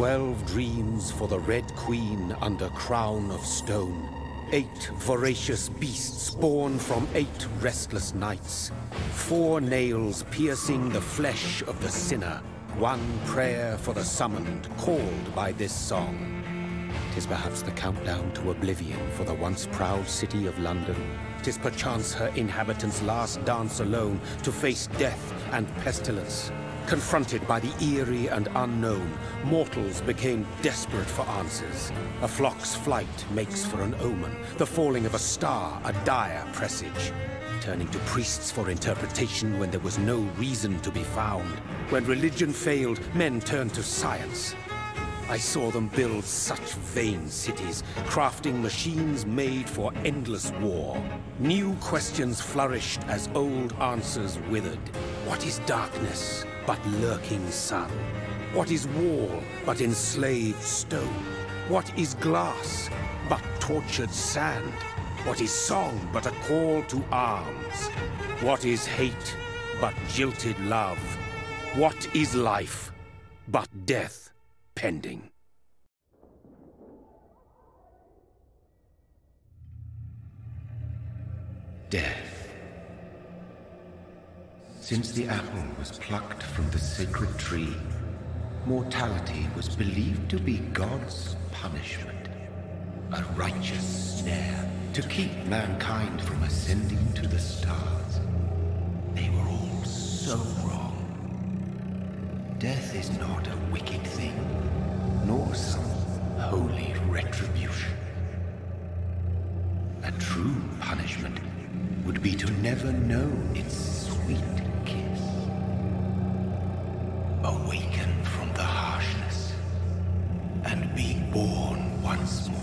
12 dreams for the Red Queen under crown of stone. 8 voracious beasts born from 8 restless nights. 4 nails piercing the flesh of the sinner. 1 prayer for the summoned, called by this song. 'Tis perhaps the countdown to oblivion for the once proud city of London. 'Tis perchance her inhabitants' last dance alone to face death and pestilence. Confronted by the eerie and unknown, mortals became desperate for answers. A flock's flight makes for an omen, the falling of a star a dire presage. Turning to priests for interpretation when there was no reason to be found. When religion failed, men turned to science. I saw them build such vain cities, crafting machines made for endless war. New questions flourished as old answers withered. What is darkness but lurking sun? What is wall but enslaved stone? What is glass but tortured sand? What is song but a call to arms? What is hate but jilted love? What is life but death pending? Death. Since the apple was plucked from the sacred tree, mortality was believed to be God's punishment, a righteous snare to keep mankind from ascending to the stars. They were all so wrong. Death is not a wicked thing, nor some holy retribution. A true punishment would be to never know its sweet kiss. Awaken from the harshness and be born once more.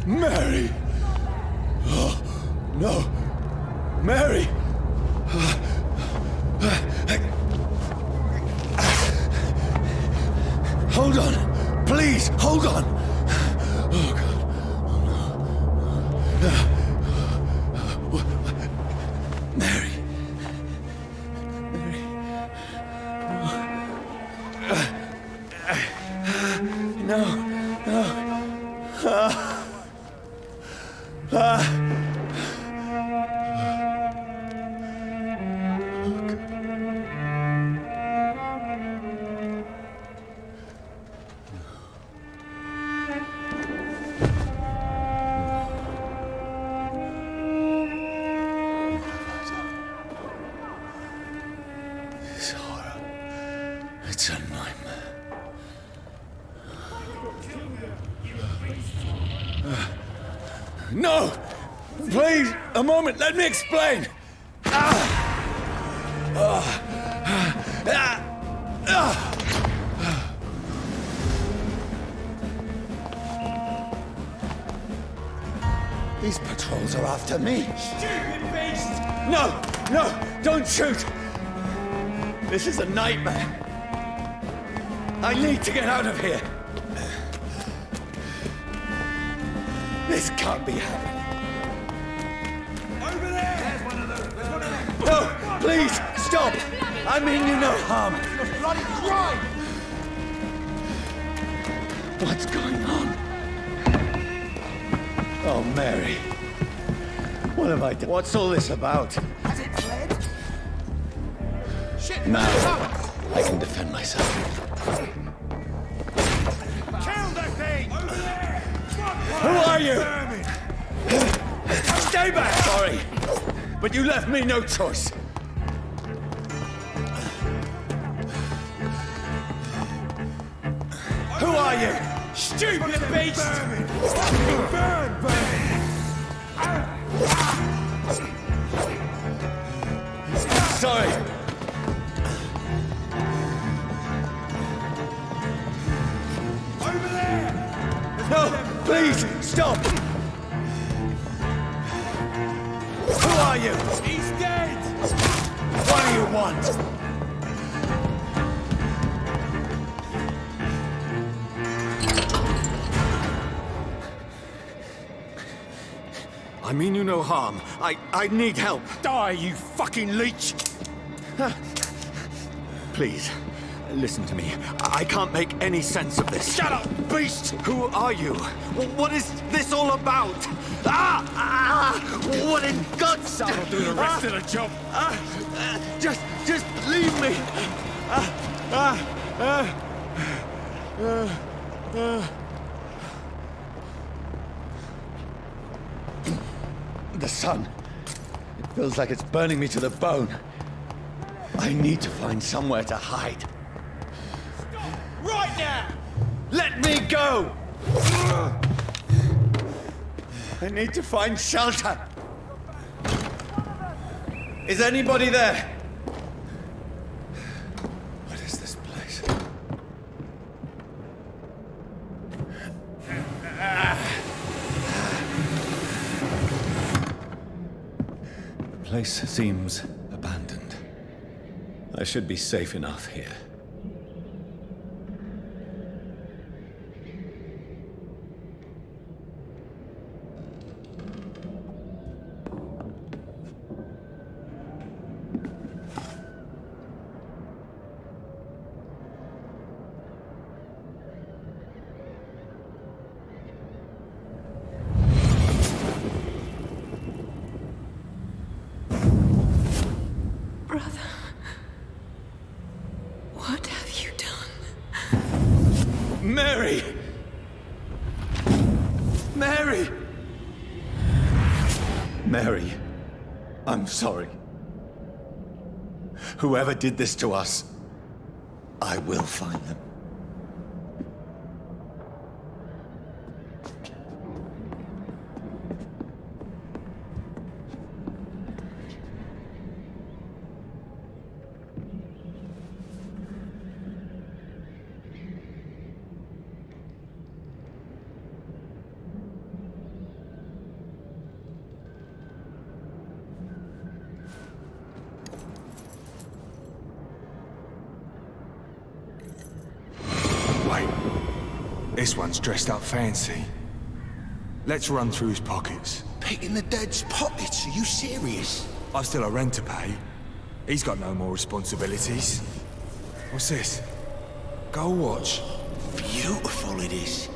Mary! Oh, no! Mary! Hold on! Please, hold on! Oh, God. Oh, no. Mary. Mary. No. No. This horror. It's a nightmare. No! Please, a moment, let me explain! These patrols are after me. Stupid beast! No! No! Don't shoot! This is a nightmare. I need to get out of here. This can't be happening. Over there! There's one of those. There's one of them. No! Please, stop! I mean you no harm. You're bloody right! What's going on? Oh, Mary. What have I done? What's all this about? Has it fled? Shit! Now, I can defend myself. Kill the thing! Over there! Who are you? Stay back! Sorry, but you left me no choice. Who are you? Stupid beast! Burn! Sorry. Over there! No, please, stop! Who are you? He's dead! What do you want? I mean you no harm. I need help. Die, you fucking leech! Please, listen to me. I can't make any sense of this. Shut up, beast! Who are you? What is this all about? What in God's name? I'll do the rest of the job. Just leave me. The sun. It feels like it's burning me to the bone. I need to find somewhere to hide. Right now! Let me go! I need to find shelter. Is anybody there? What is this place? The place seems abandoned. I should be safe enough here. Brother, what have you done? Mary! Mary! Mary, I'm sorry. Whoever did this to us, I will find them. This one's dressed up fancy. Let's run through his pockets. Picking the dead's pockets? Are you serious? I've still a rent to pay. He's got no more responsibilities. What's this? Gold watch. Beautiful it is.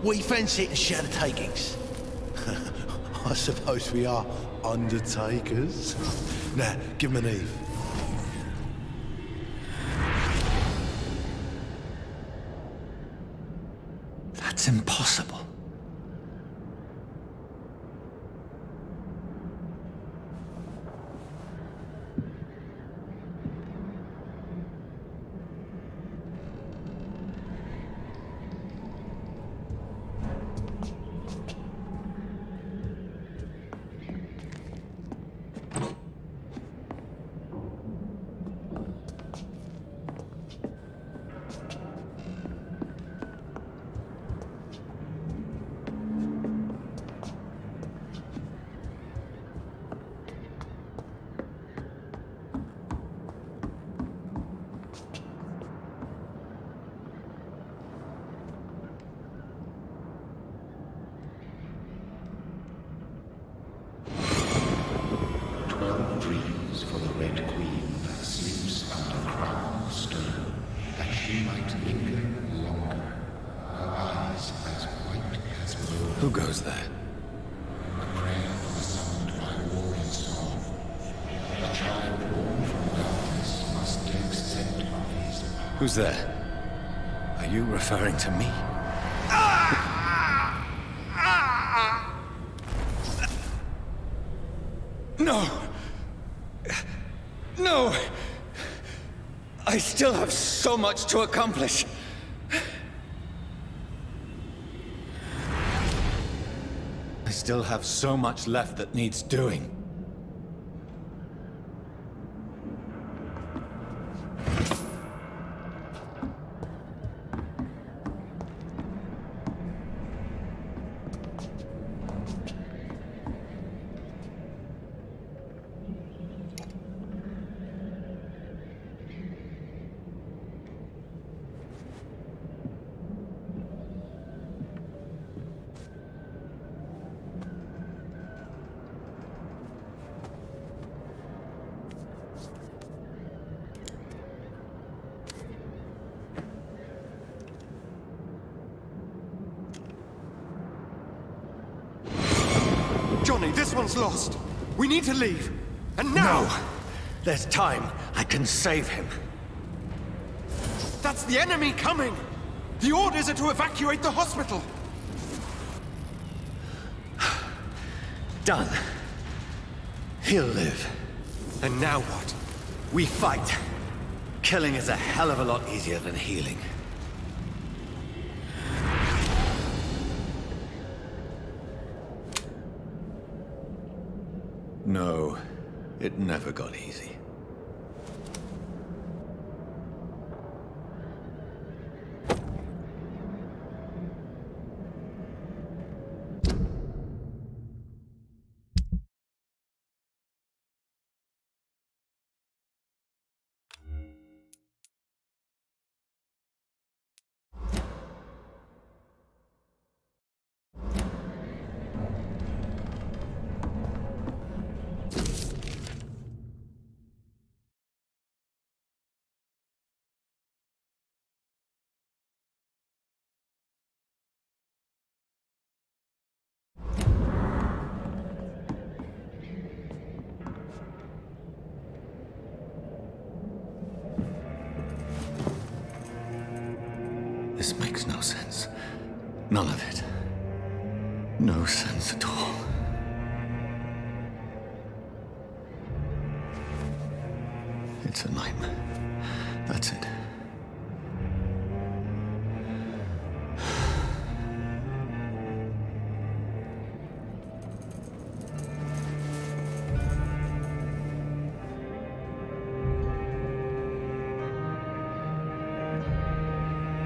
We fancy it and share the takings. I suppose we are undertakers. Now, give him an Eve. That's impossible. Dreams for the Red Queen that sleeps under crown of stone, that she might linger longer, her eyes as white as wool. Who goes there? A prayer for the summoned by war and song. A child born from darkness must take scent of his heart. Who's there? Are you referring to me? No! No! I still have so much to accomplish. I still have so much left that needs doing. Johnny, this one's lost. We need to leave. And now! No! There's time. I can save him. That's the enemy coming! The orders are to evacuate the hospital! Done. He'll live. And now what? We fight. Killing is a hell of a lot easier than healing. No, it never got easy. This makes no sense. None of it. No sense at all. It's a nightmare. That's it.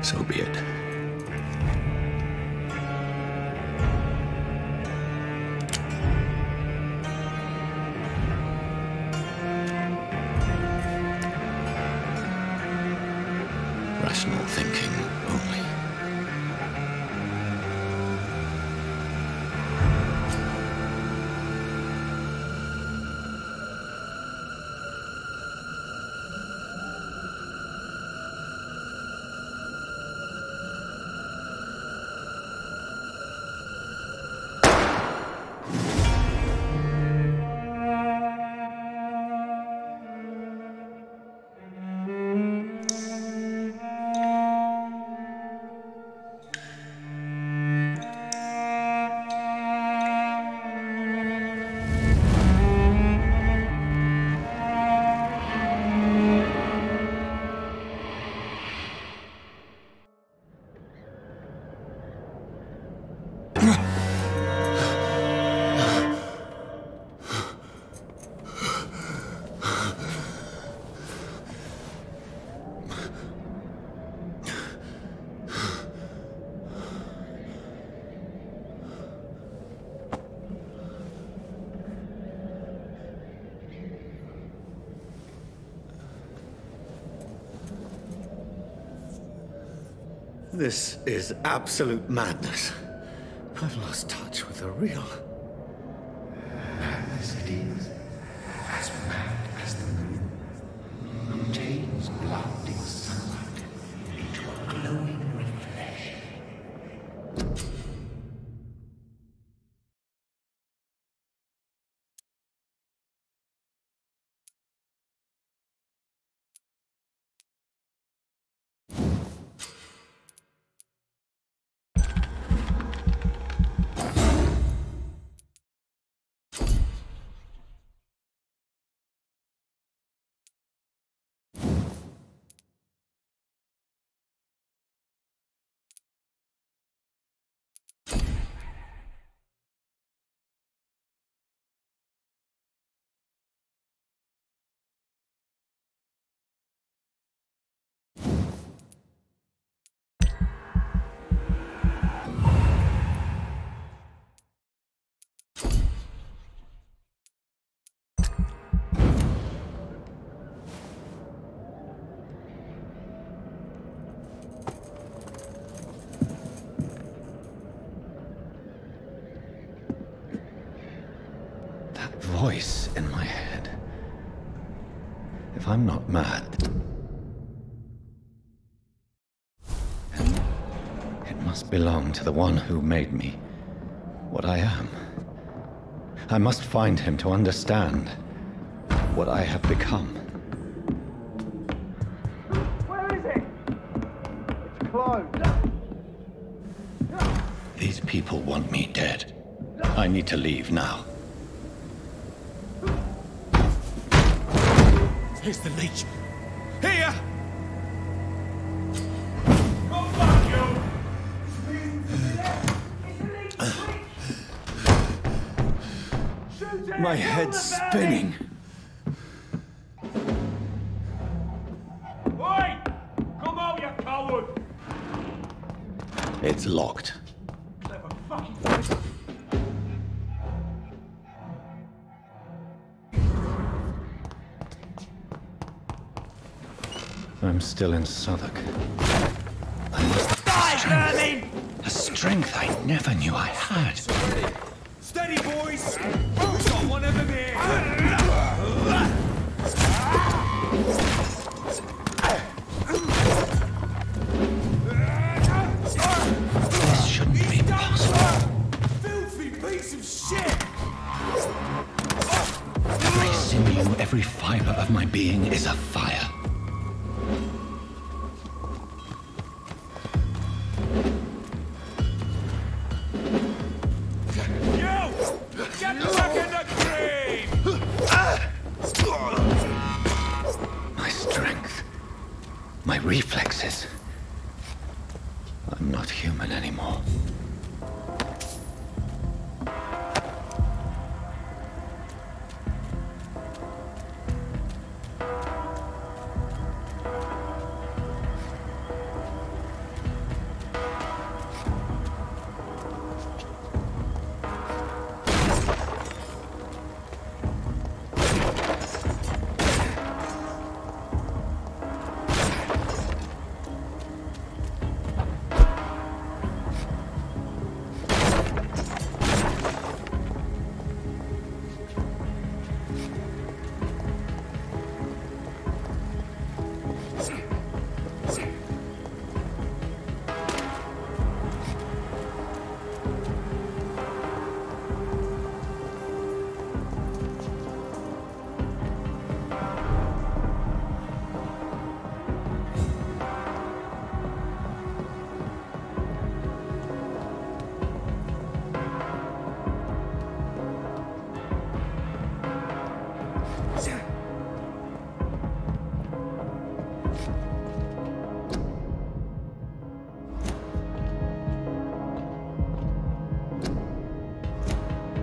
So be it. Rational thinking only. This is absolute madness. I've lost touch with the real. Madness it is, as mad as the moon, who changes blinding sunlight into a glowing reflection. Voice in my head. If I'm not mad, then it must belong to the one who made me what I am. I must find him to understand what I have become. Where is it? It's closed. These people want me dead. I need to leave now. Here's the leech. Here! Come back, you! My head's spinning. Oi! Come out, you coward! It's locked. Clever fucking... I'm still in Southwark. I must Die, a strength I never knew I had. Steady, boys! We've got one of them here! This shouldn't be possible. Filthy piece of shit! Every sinew, every fiber of my being is afire. My strength, my reflexes. I'm not human anymore.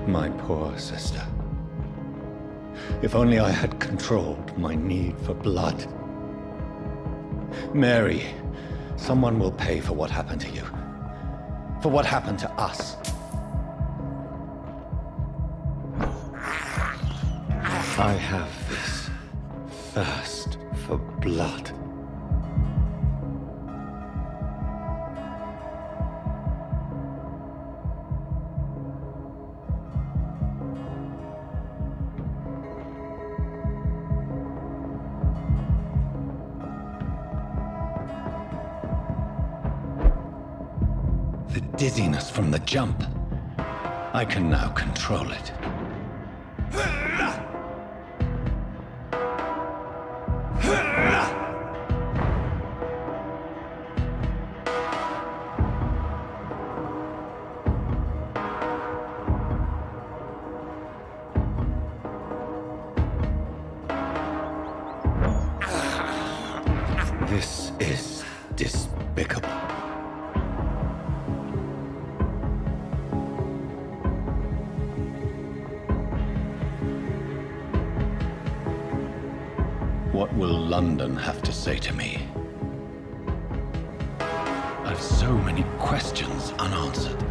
My poor sister. If only I had controlled my need for blood. Mary, someone will pay for what happened to you. For what happened to us. I have this thirst for blood. dizziness from the jump. I can now control it. This is despicable. What will London have to say to me? I've so many questions unanswered.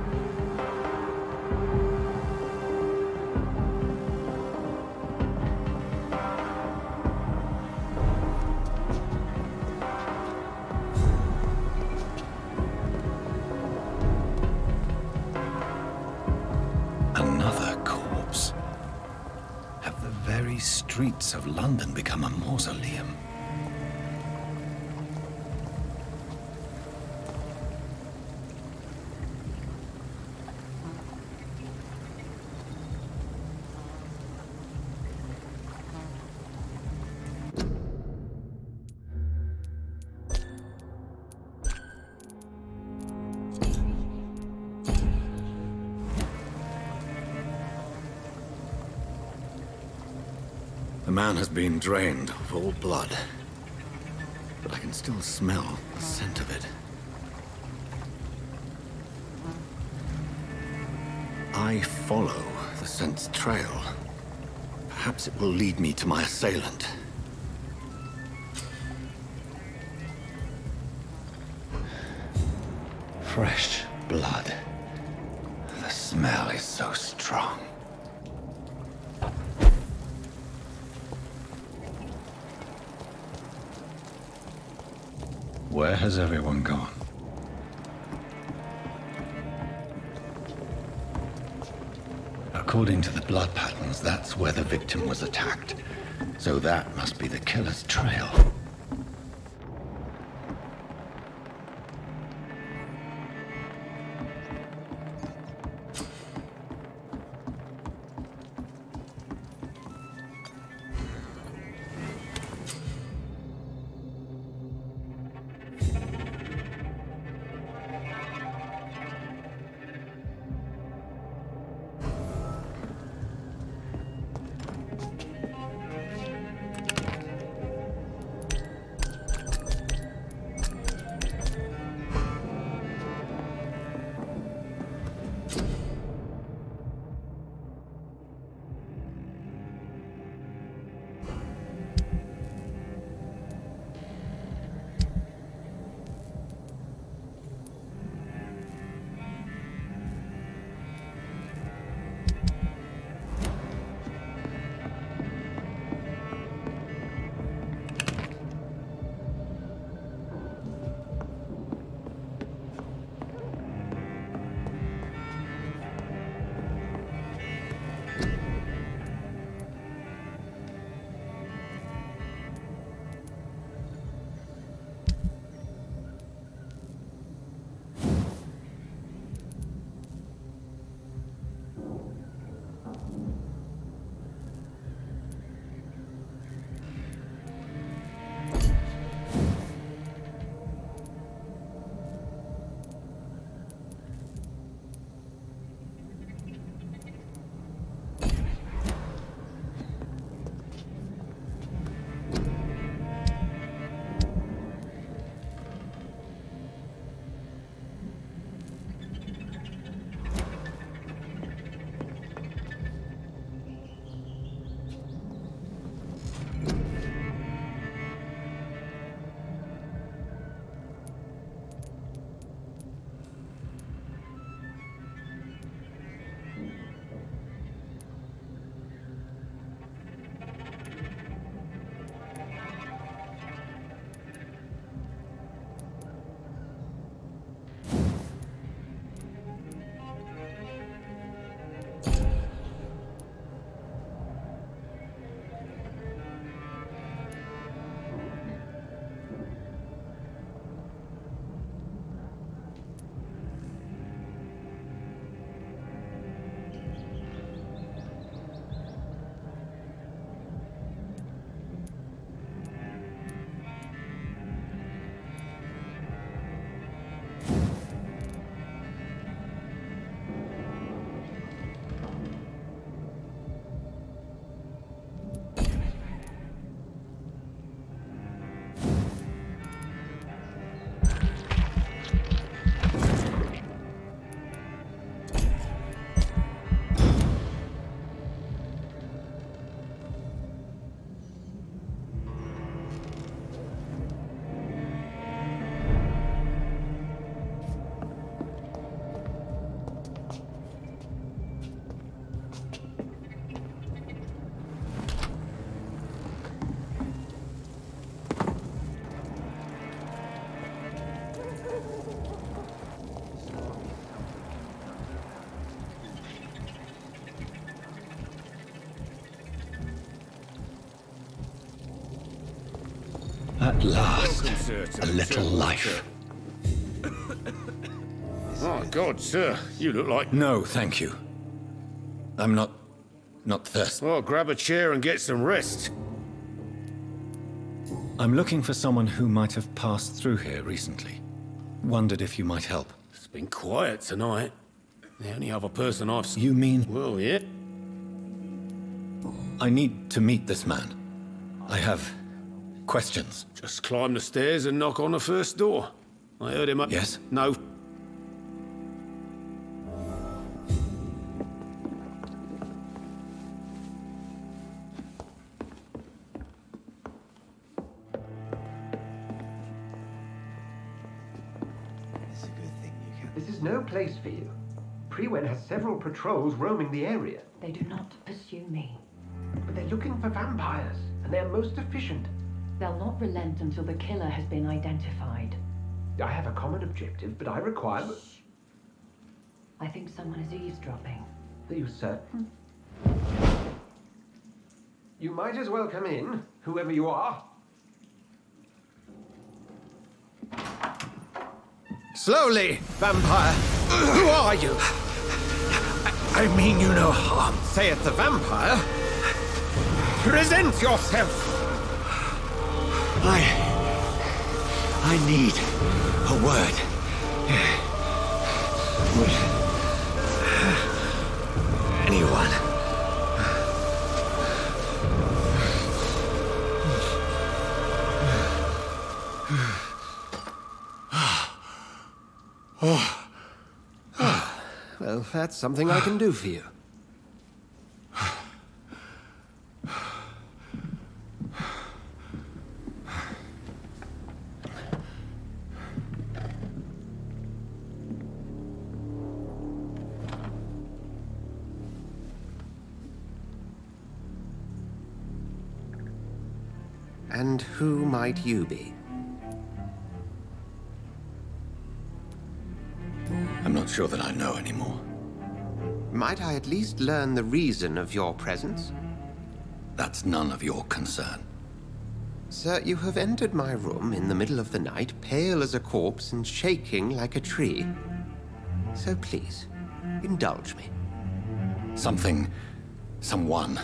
Another corpse. Have the very streets of London become a mausoleum? The man has been drained of all blood, but I can still smell the scent of it. I follow the scent's trail. Perhaps it will lead me to my assailant. Fresh blood. The smell is so strong. Where has everyone gone? According to the blood patterns, that's where the victim was attacked. So that must be the killer's trail. At last, Welcome, sir, to a the little chapel, life. Oh, God, sir. You look like... No, thank you. I'm not thirsty. Well, grab a chair and get some rest. I'm looking for someone who might have passed through here recently. Wondered if you might help. It's been quiet tonight. The only other person I've... You mean... Well, yeah. I need to meet this man. I have questions. Just climb the stairs and knock on the first door. I heard him... Yes? No. This is no place for you. Prewen has several patrols roaming the area. They do not pursue me. But they're looking for vampires, and they're most efficient. They'll not relent until the killer has been identified. I have a common objective, but I require... I think someone is eavesdropping. Are you certain? You might as well come in, whoever you are. Slowly, vampire! Who are you? I mean you no harm, saith the vampire. Present yourself! I need a word. Would anyone? Well, that's something I can do for you. And who might you be? I'm not sure that I know anymore. Might I at least learn the reason of your presence? That's none of your concern. Sir, you have entered my room in the middle of the night, pale as a corpse and shaking like a tree. So please, indulge me. Someone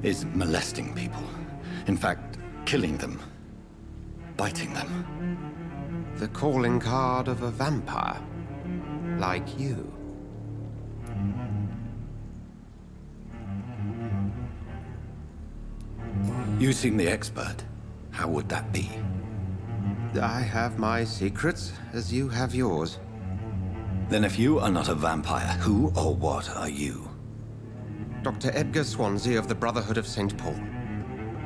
is molesting people. In fact, killing them. Biting them. The calling card of a vampire. Like you. You seem the expert. How would that be? I have my secrets, as you have yours. Then if you are not a vampire, who or what are you? Dr. Edgar Swansea of the Brotherhood of St. Paul.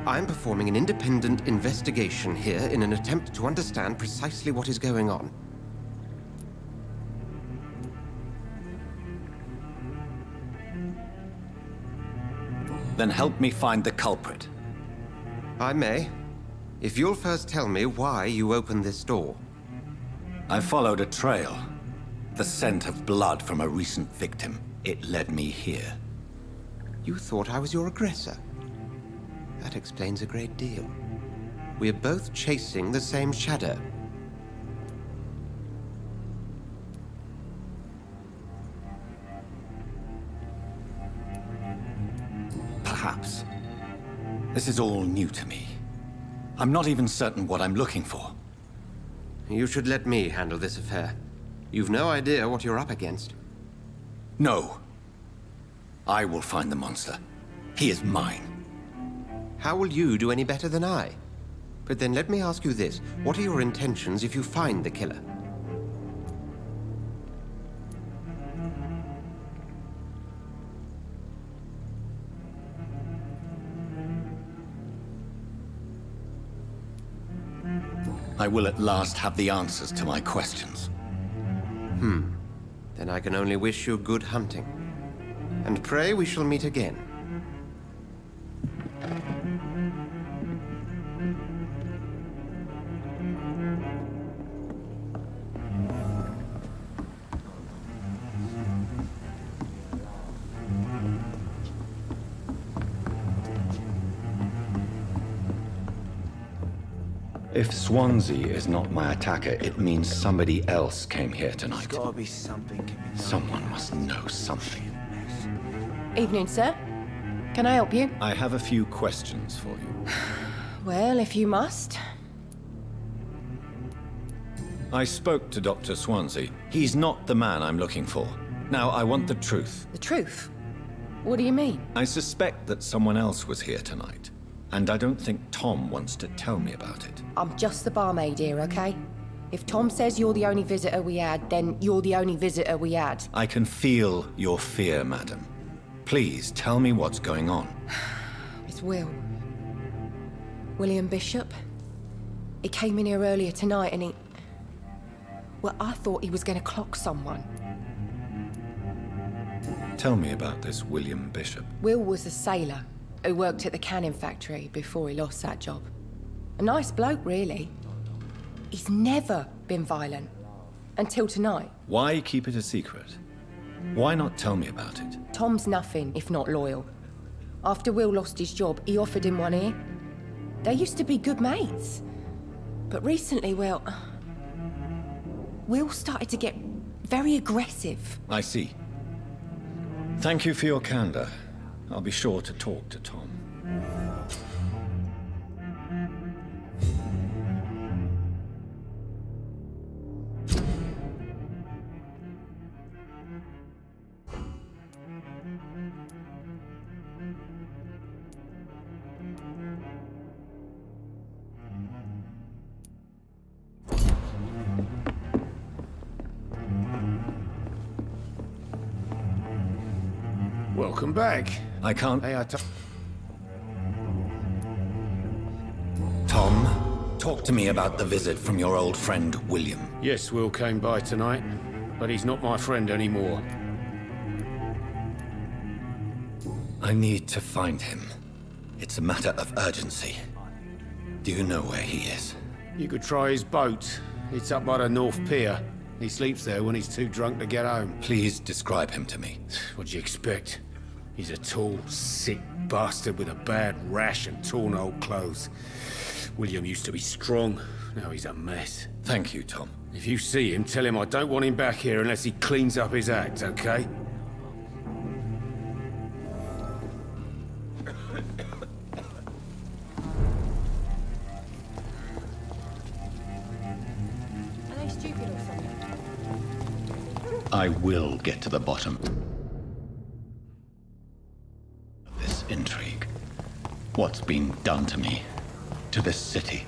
I am performing an independent investigation here in an attempt to understand precisely what is going on. Then help me find the culprit. I may, if you'll first tell me why you opened this door. I followed a trail. The scent of blood from a recent victim. It led me here. You thought I was your aggressor. That explains a great deal. We're both chasing the same shadow. Perhaps. This is all new to me. I'm not even certain what I'm looking for. You should let me handle this affair. You've no idea what you're up against. No. I will find the monster. He is mine. How will you do any better than I? But then let me ask you this. What are your intentions if you find the killer? I will at last have the answers to my questions. Then I can only wish you good hunting. And pray we shall meet again. If Swansea is not my attacker, it means somebody else came here tonight. There's gotta be something. Someone must know something. Evening, sir. Can I help you? I have a few questions for you. Well, if you must. I spoke to Dr. Swansea. He's not the man I'm looking for. Now, I want the truth. The truth? What do you mean? I suspect that someone else was here tonight. And I don't think Tom wants to tell me about it. I'm just the barmaid here, okay? If Tom says you're the only visitor we had, then you're the only visitor we had. I can feel your fear, madam. Please, tell me what's going on. It's Will. William Bishop. He came in here earlier tonight and he... Well, I thought he was going to clock someone. Tell me about this William Bishop. Will was a sailor who worked at the canning factory before he lost that job. A nice bloke, really. He's never been violent. Until tonight. Why keep it a secret? Why not tell me about it? Tom's nothing if not loyal. After Will lost his job, he offered him one ear. They used to be good mates. But recently, well... Will started to get very aggressive. I see. Thank you for your candor. I'll be sure to talk to Tom. Welcome back. I can't... Hey, Tom, talk to me about the visit from your old friend, William. Yes, Will came by tonight, but he's not my friend anymore. I need to find him. It's a matter of urgency. Do you know where he is? You could try his boat. It's up by the North Pier. He sleeps there when he's too drunk to get home. Please describe him to me. What'd you expect? He's a tall, sick bastard with a bad rash and torn old clothes. William used to be strong. Now he's a mess. Thank you, Tom. If you see him, tell him I don't want him back here unless he cleans up his act, okay? Are they stupid or something? I will get to the bottom of this intrigue. What's been done to me, to this city.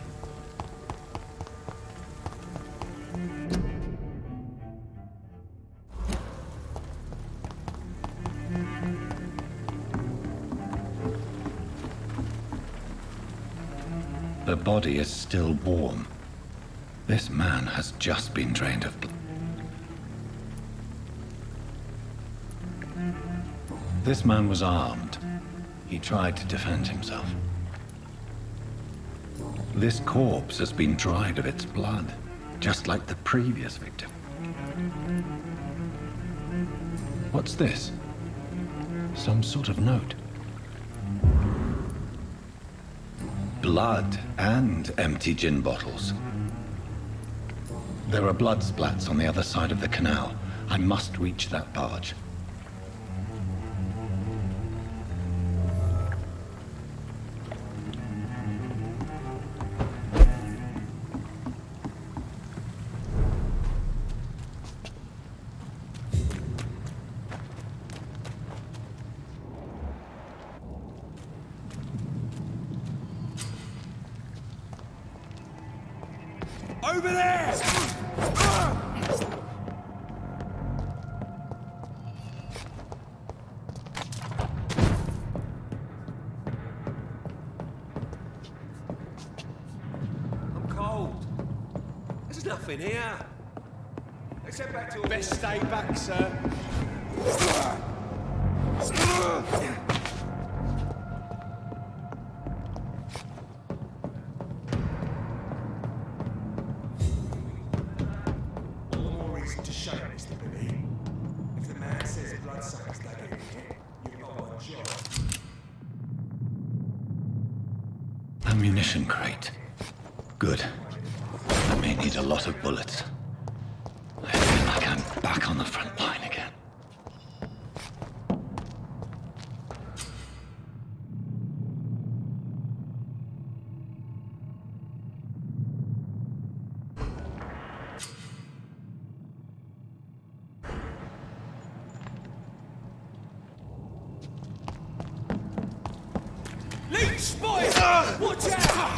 The body is still warm. This man has just been drained of blood. This man was armed. He tried to defend himself. This corpse has been dried of its blood, just like the previous victim. What's this? Some sort of note. Blood and empty gin bottles. There are blood splats on the other side of the canal. I must reach that barge. Over there! I'm cold. There's nothing here. Let's head back to... Best stay back, sir. To show this to believe. If the man says bloodsuckers dug in here, you've got one job. Ammunition crate. Good. I may need a lot of bullets. I feel like I'm back on the front line again. Leech spotted! Watch out!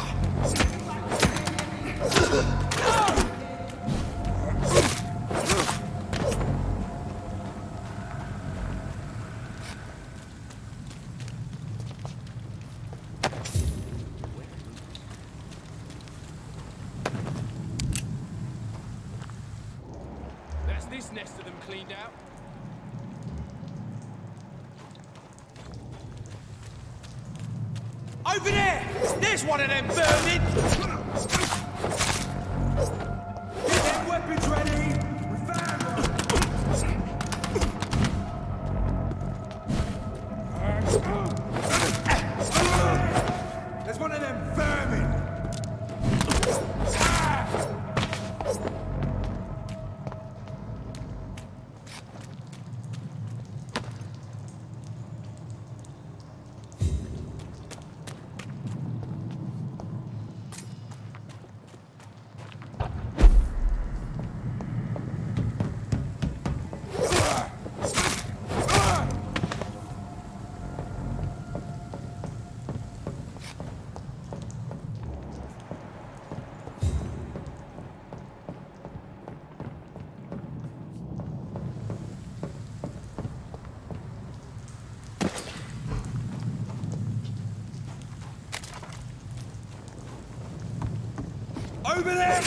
That's this nest of them cleaned out. Over there! There's one of them burning! Get them weapons ready! We found them! There's one of them vermin! Over there!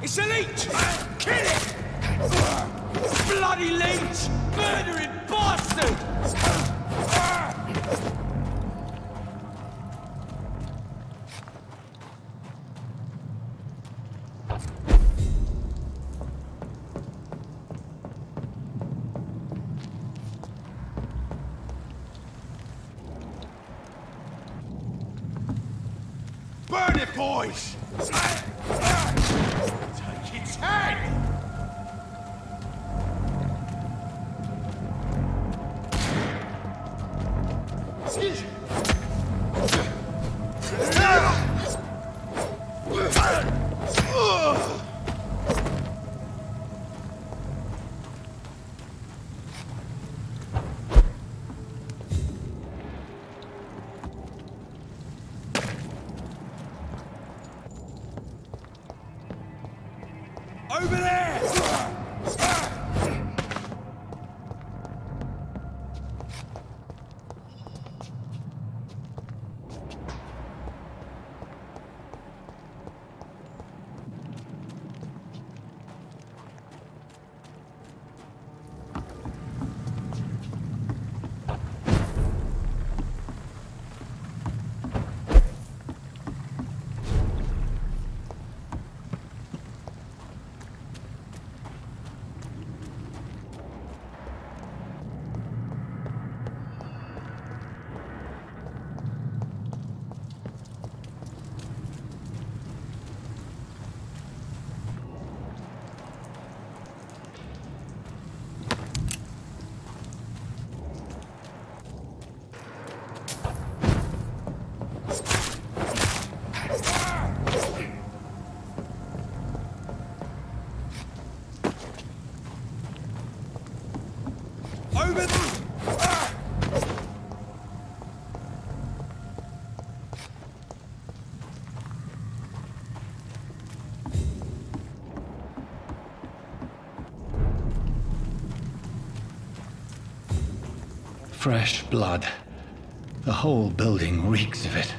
It's a leech! Kill it! Bloody leech! Murdering bastard! Burn it, boys! Take its head! Over there! Fresh blood. The whole building reeks of it.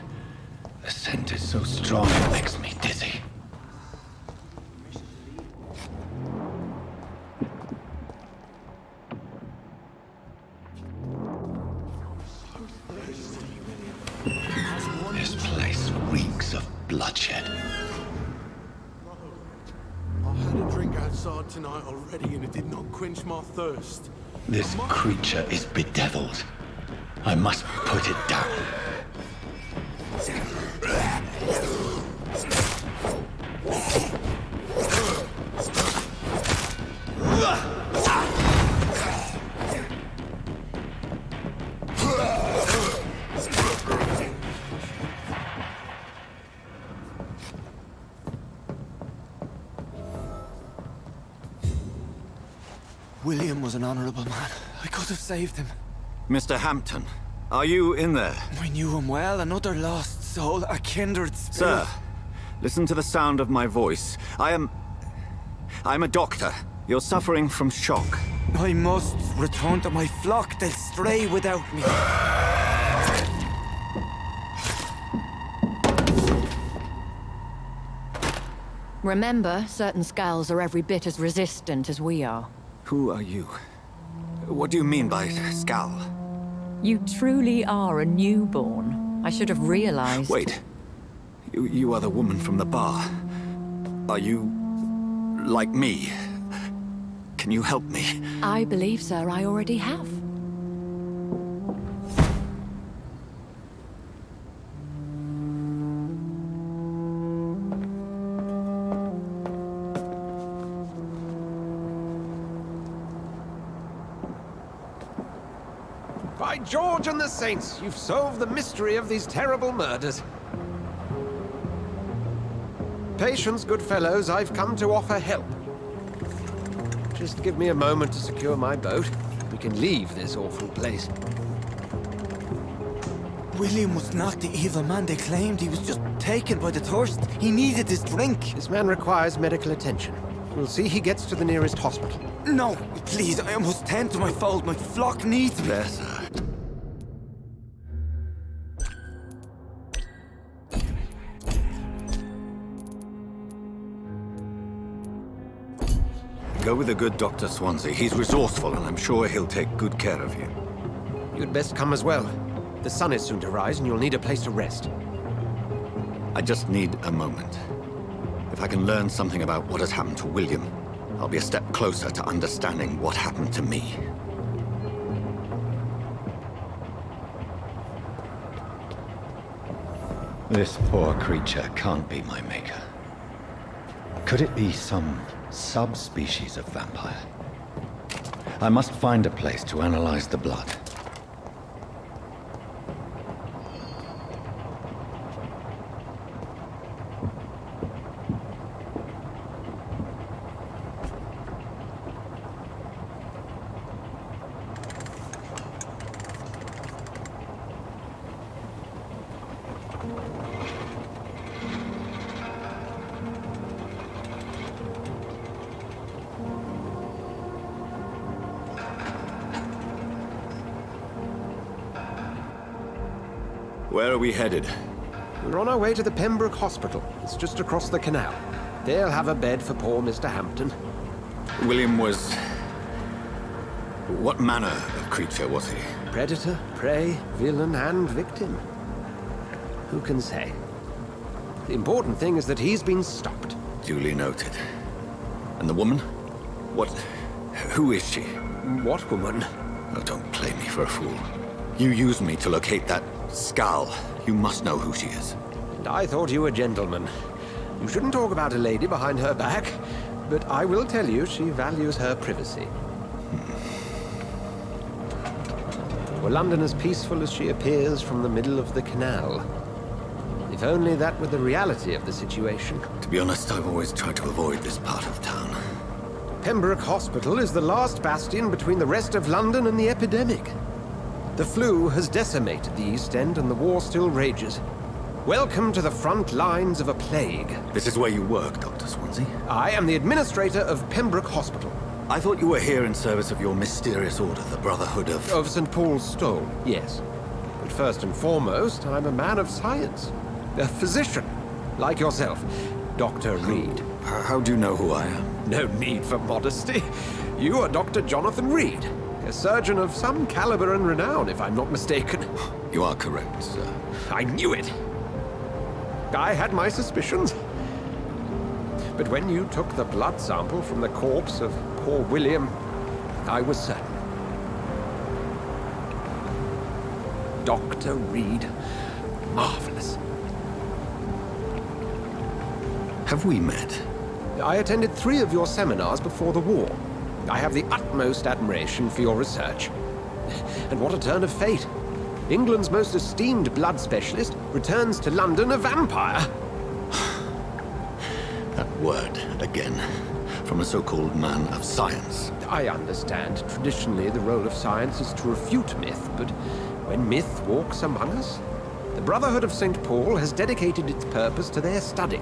The scent is so strong it makes me dizzy. This place reeks of bloodshed. I had a drink outside tonight already and it did not quench my thirst. This creature is bedeviled. I must put it down. William was an honorable man. I could have saved him. Mr. Hampton, are you in there? I knew him well, another lost soul, a kindred spirit. Sir, listen to the sound of my voice. I'm a doctor. You're suffering from shock. I must return to my flock. They'll stray without me. Remember, certain skulls are every bit as resistant as we are. Who are you? What do you mean by skull? You truly are a newborn. I should have realized. Wait. You are the woman from the bar. Are you... like me? Can you help me? I believe, sir, I already have. By George and the Saints, you've solved the mystery of these terrible murders. Patience, good fellows, I've come to offer help. Just give me a moment to secure my boat. We can leave this awful place. William was not the evil man they claimed. He was just taken by the thirst. He needed his drink. This man requires medical attention. We'll see he gets to the nearest hospital. No, please, I must tend to my fold. My flock needs me. There, sir. Go with the good Dr. Swansea. He's resourceful, and I'm sure he'll take good care of you. You'd best come as well. The sun is soon to rise, and you'll need a place to rest. I just need a moment. If I can learn something about what has happened to William, I'll be a step closer to understanding what happened to me. This poor creature can't be my maker. Could it be some subspecies of vampire? I must find a place to analyze the blood. Where are we headed? We're on our way to the Pembroke Hospital. It's just across the canal. They'll have a bed for poor Mr. Hampton. William was... what manner of creature was he? Predator, prey, villain, and victim. Who can say? The important thing is that he's been stopped. Duly noted. And the woman? What... who is she? What woman? Oh, don't play me for a fool. You used me to locate that skull. You must know who she is. And I thought you a gentleman. You shouldn't talk about a lady behind her back, but I will tell you she values her privacy. Were London as peaceful as she appears from the middle of the canal? If only that were the reality of the situation. To be honest, I've always tried to avoid this part of town. Pembroke Hospital is the last bastion between the rest of London and the epidemic. The flu has decimated the East End and the war still rages. Welcome to the front lines of a plague. This is where you work, Dr. Swansea? I am the administrator of Pembroke Hospital. I thought you were here in service of your mysterious order, the Brotherhood of... Of St. Paul's Stone, yes. But first and foremost, I'm a man of science. A physician, like yourself, Dr. Reed. How do you know who I am? No need for modesty. You are Dr. Jonathan Reed, a surgeon of some caliber and renown, if I'm not mistaken. You are correct, sir. I knew it! I had my suspicions. But when you took the blood sample from the corpse of poor William, I was certain. Dr. Reed. Marvelous. Have we met? I attended 3 of your seminars before the war. I have the utmost admiration for your research. And what a turn of fate. England's most esteemed blood specialist returns to London a vampire. That word, again, from a so-called man of science. I understand. Traditionally, the role of science is to refute myth, but when myth walks among us, the Brotherhood of St. Paul has dedicated its purpose to their study.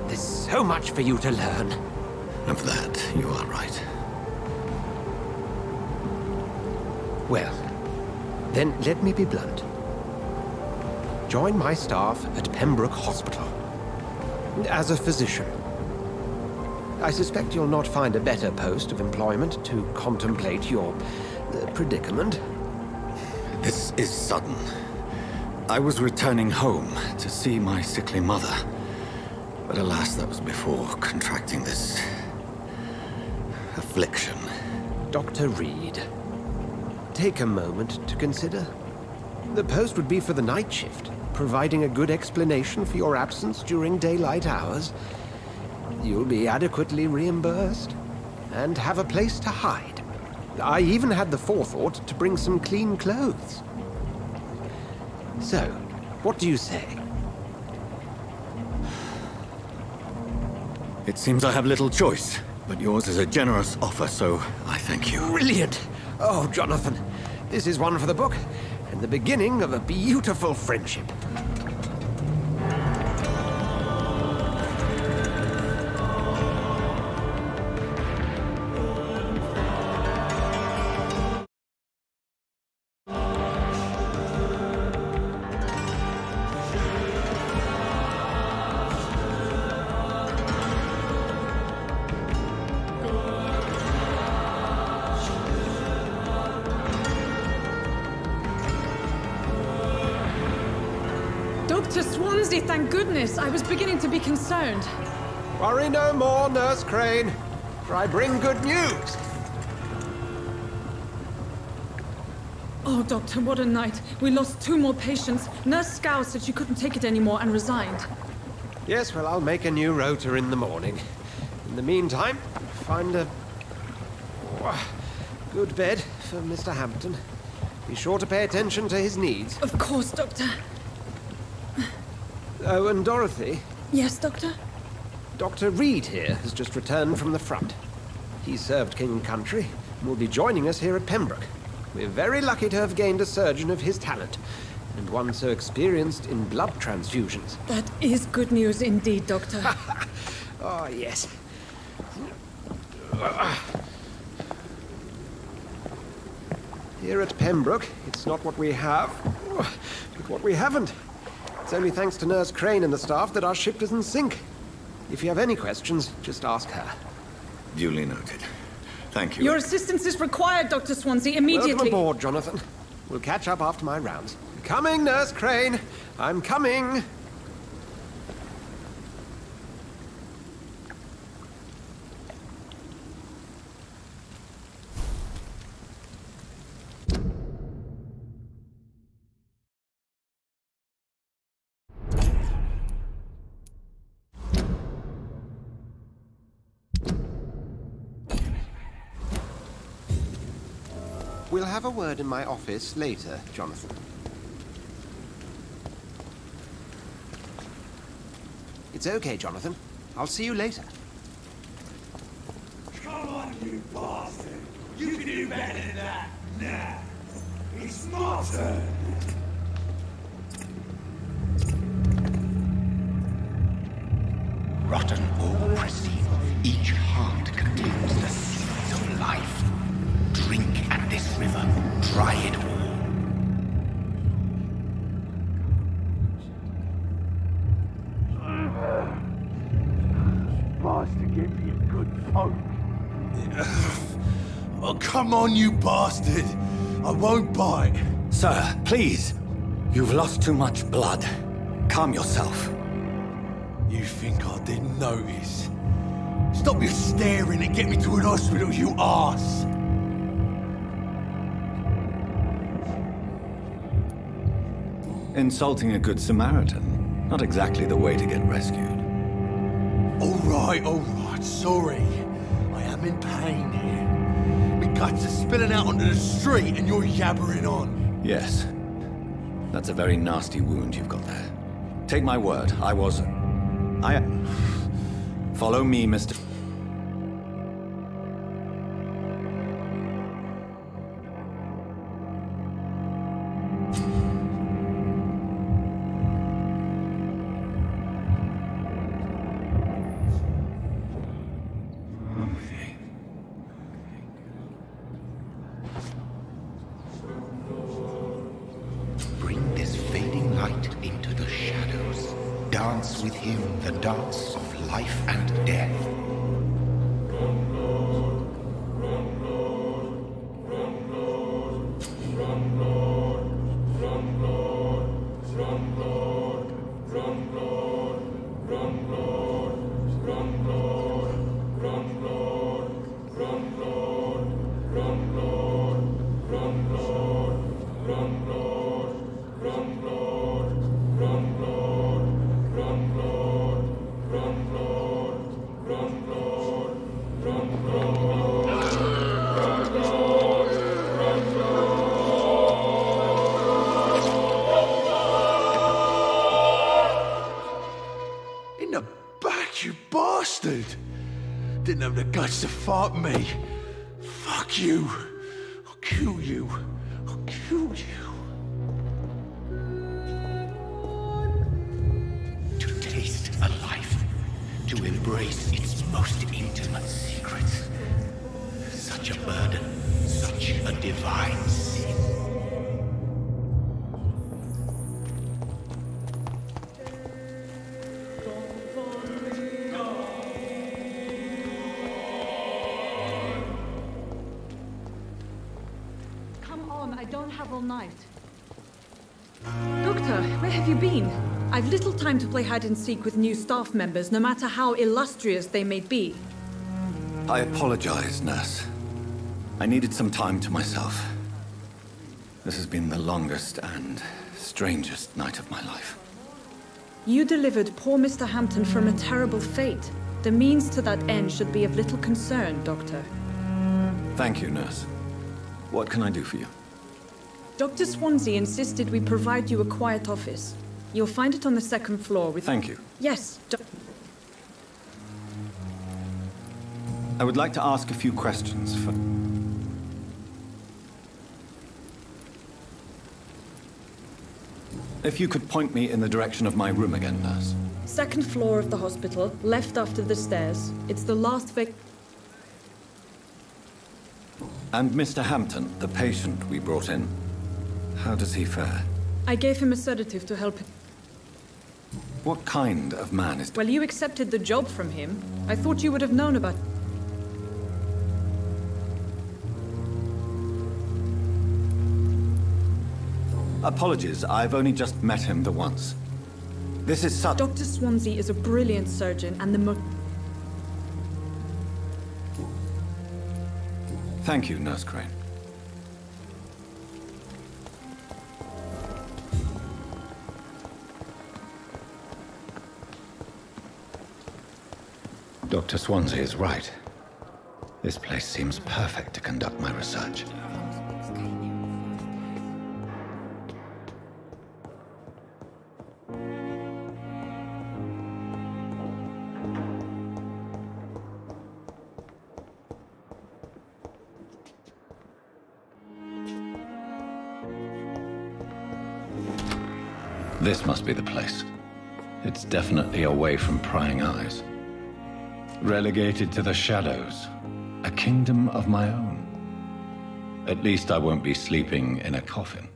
There's so much for you to learn. Of that, you are right. Well, then let me be blunt. Join my staff at Pembroke Hospital. As a physician. I suspect you'll not find a better post of employment to contemplate your predicament. This is sudden. I was returning home to see my sickly mother. But alas, that was before contracting this... affliction. Dr. Reed, take a moment to consider. The post would be for the night shift, providing a good explanation for your absence during daylight hours. You'll be adequately reimbursed, and have a place to hide. I even had the forethought to bring some clean clothes. So, what do you say? It seems I have little choice, but yours is a generous offer, so I thank you. Brilliant! Oh, Jonathan, this is one for the book, and the beginning of a beautiful friendship. Dr. Swansea, thank goodness. I was beginning to be concerned. Worry no more, Nurse Crane, for I bring good news. Oh, Doctor, what a night. We lost 2 more patients. Nurse Scow said she couldn't take it anymore and resigned. Yes, well, I'll make a new rota in the morning. In the meantime, find a good bed for Mr. Hampton. Be sure to pay attention to his needs. Of course, Doctor. Oh, and Dorothy? Yes, Doctor? Dr. Reed here has just returned from the front. He served King and Country and will be joining us here at Pembroke. We're very lucky to have gained a surgeon of his talent, and one so experienced in blood transfusions. That is good news indeed, Doctor. Oh, yes. Here at Pembroke, it's not what we have, but what we haven't. It's only thanks to Nurse Crane and the staff that our ship doesn't sink. If you have any questions, just ask her. Duly noted. Thank you. Your assistance is required, Dr. Swansea, immediately. Welcome aboard, Jonathan. We'll catch up after my rounds. Coming, Nurse Crane. I'm coming. We'll have a word in my office later, Jonathan. It's okay, Jonathan. I'll see you later. Come on, you bastard! You can do better than that! Nah! It's my turn! Rotten or pristine, each heart contains the seeds of try it all. Bastard gave me a good poke. Oh, come on, you bastard! I won't bite. Sir, please. You've lost too much blood. Calm yourself. You think I didn't notice? Stop your staring and get me to an hospital, you arse! Insulting a good Samaritan. Not exactly the way to get rescued. All right, sorry. I am in pain here. My guts are spilling out onto the street and you're yabbering on. Yes. That's a very nasty wound you've got there. Take my word, Follow me, Mr. Bring this fading light into the shadows. Dance with him the dance of life and death. In the back, you bastard! Didn't have the guts to fuck me. Fuck you. I'll kill you. I'll kill you. To taste a life, to embrace its most intimate secrets. Such a burden, such a divine sin. Come on, I don't have all night. Doctor, where have you been? I've little time to play hide and seek with new staff members, no matter how illustrious they may be. I apologize, nurse. I needed some time to myself. This has been the longest and strangest night of my life. You delivered poor Mr. Hampton from a terrible fate. The means to that end should be of little concern, Doctor. Thank you, nurse. What can I do for you? Dr. Swansea insisted we provide you a quiet office. You'll find it on the second floor with... Thank you. Yes, I would like to ask a few questions for... If you could point me in the direction of my room again, nurse. Second floor of the hospital, left after the stairs. It's the last And Mr. Hampton, the patient we brought in, how does he fare? I gave him a sedative to help him. What kind of man is... Well, you accepted the job from him. I thought you would have known about... Apologies, I've only just met him the once. This is such... Dr. Swansea is a brilliant surgeon and the Thank you, Nurse Crane. Dr. Swansea is right. This place seems perfect to conduct my research. This must be the place. It's definitely away from prying eyes. Relegated to the shadows. A kingdom of my own. At least I won't be sleeping in a coffin.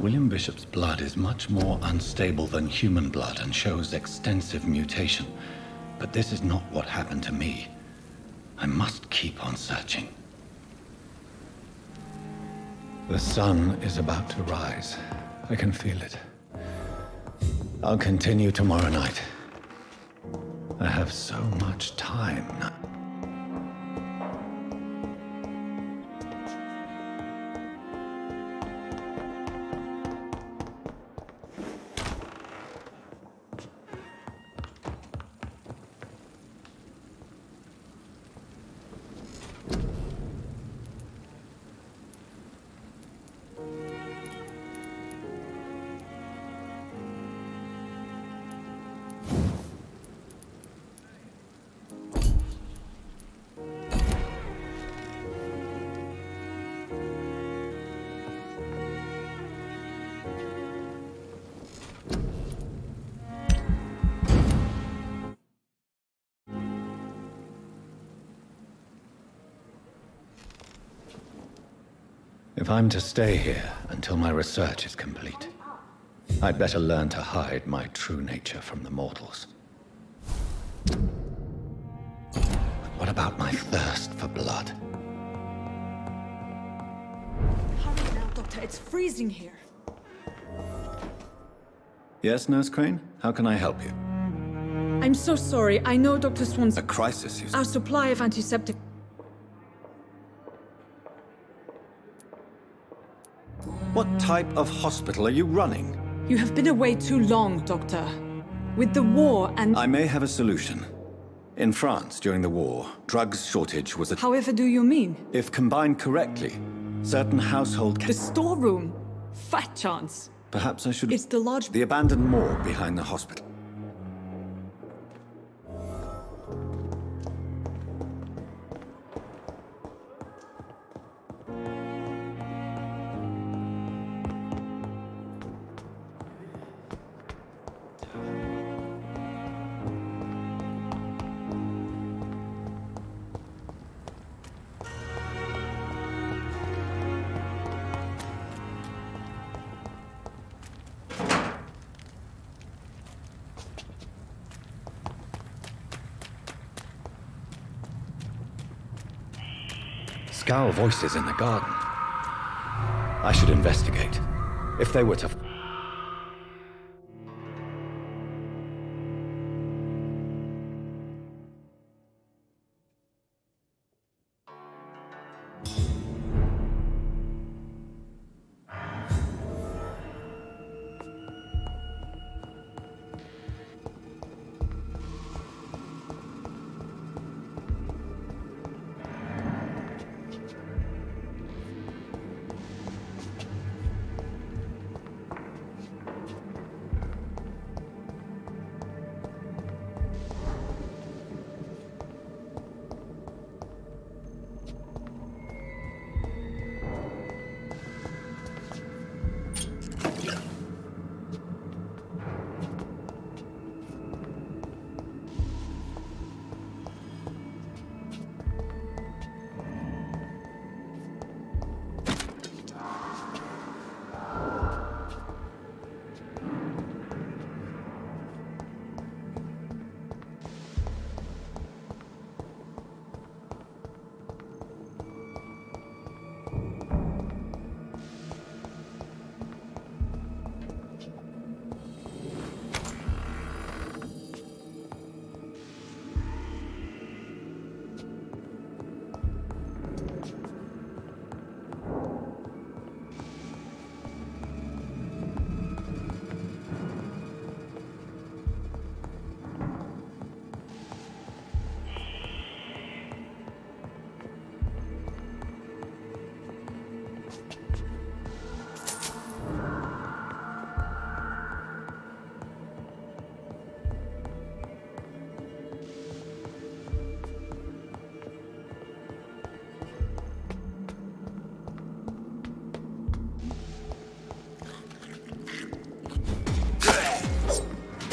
William Bishop's blood is much more unstable than human blood and shows extensive mutation. But this is not what happened to me. I must keep on searching. The sun is about to rise. I can feel it. I'll continue tomorrow night. I have so much time now. If I'm to stay here until my research is complete, I'd better learn to hide my true nature from the mortals. But what about my thirst for blood? Hurry now, Doctor. It's freezing here. Yes, Nurse Crane? How can I help you? I'm so sorry. I know Dr. Swan's... A crisis, you said? Our supply of antiseptic... What type of hospital are you running? You have been away too long, Doctor. With the war and... I may have a solution. In France, during the war, drugs shortage was a... However do you mean? If combined correctly, certain household... The storeroom? Fat chance. Perhaps I should... It's the large... The abandoned morgue behind the hospital. Scowl voices in the garden. I should investigate. If they were to...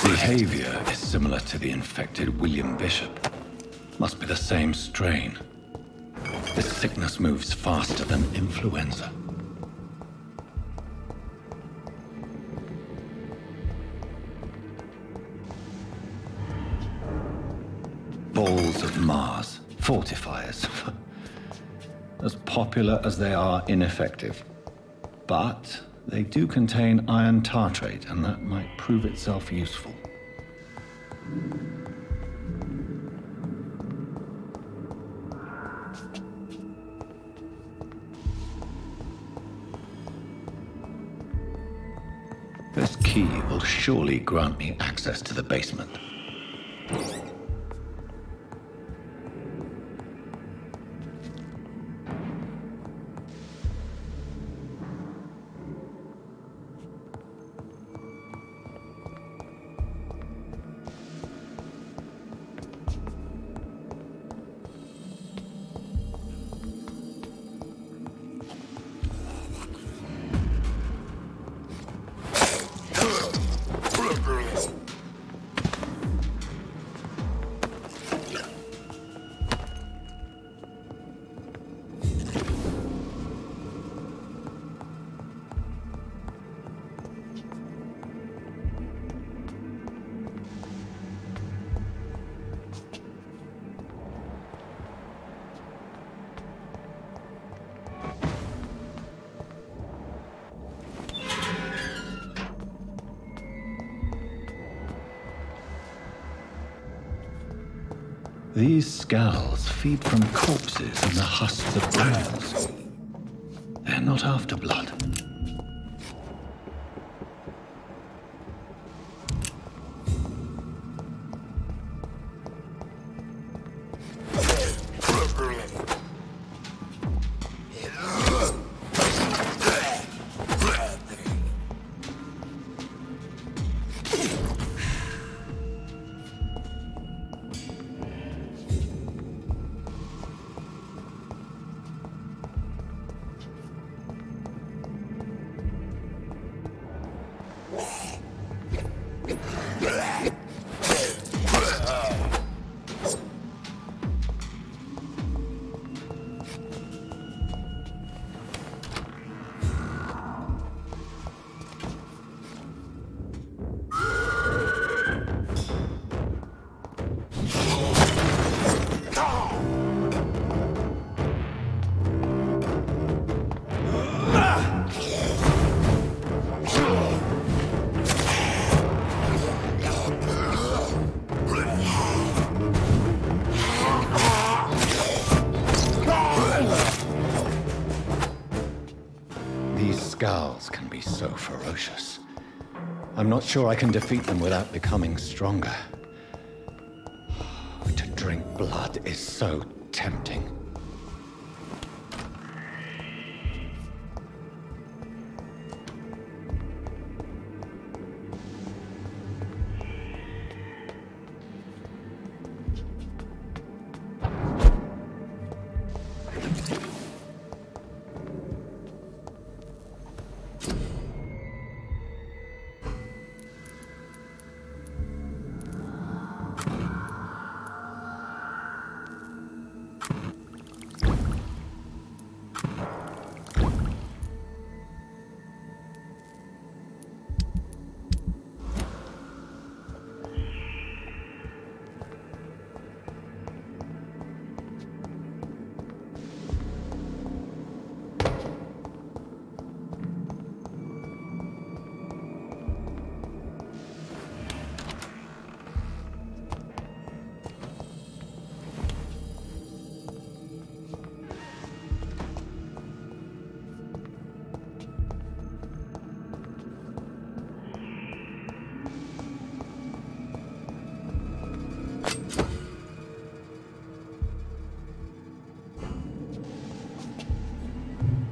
Behavior is similar to the infected William Bishop. Must be the same strain. This sickness moves faster than influenza. balls of Mars, fortifiers. As popular as they are ineffective. But they do contain iron tartrate, and that might prove itself useful. This key will surely grant me access to the basement. These scowls feed from corpses and the husks of bones. They're not after blood. Scowls can be so ferocious. I'm not sure I can defeat them without becoming stronger. To drink blood is so tempting.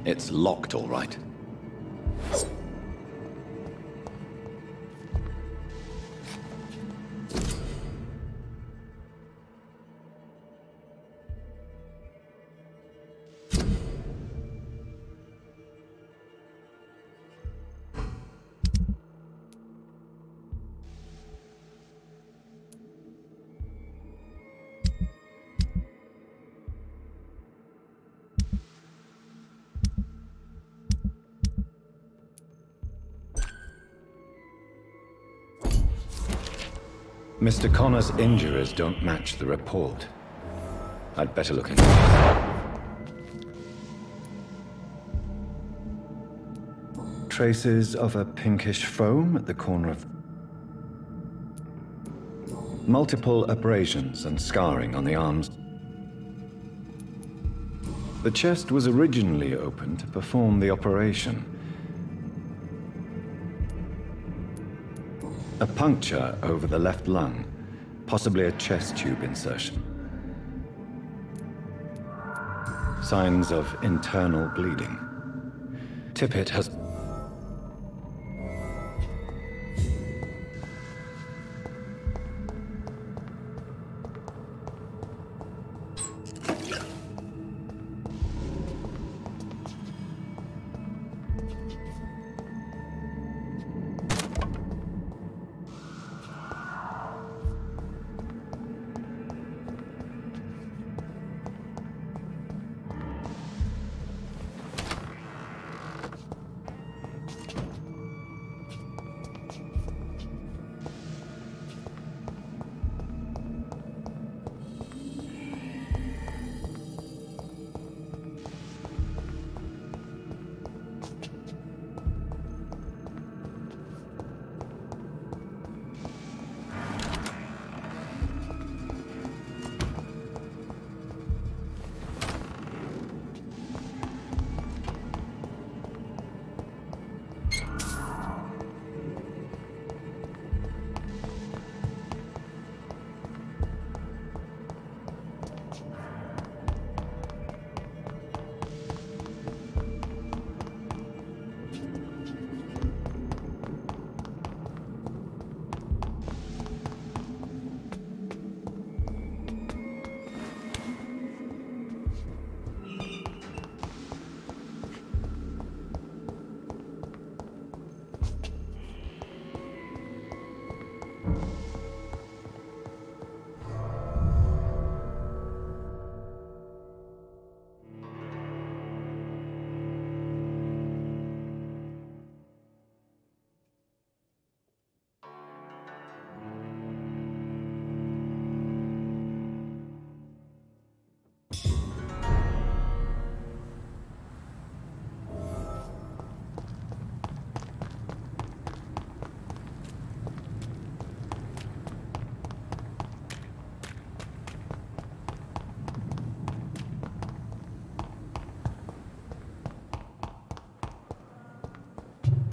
It's locked, all right. Mr. Connor's injuries don't match the report. I'd better look into this. Traces of a pinkish foam at the corner of... Multiple abrasions and scarring on the arms. The chest was originally opened to perform the operation. A puncture over the left lung, possibly a chest tube insertion. Signs of internal bleeding. Tippett has...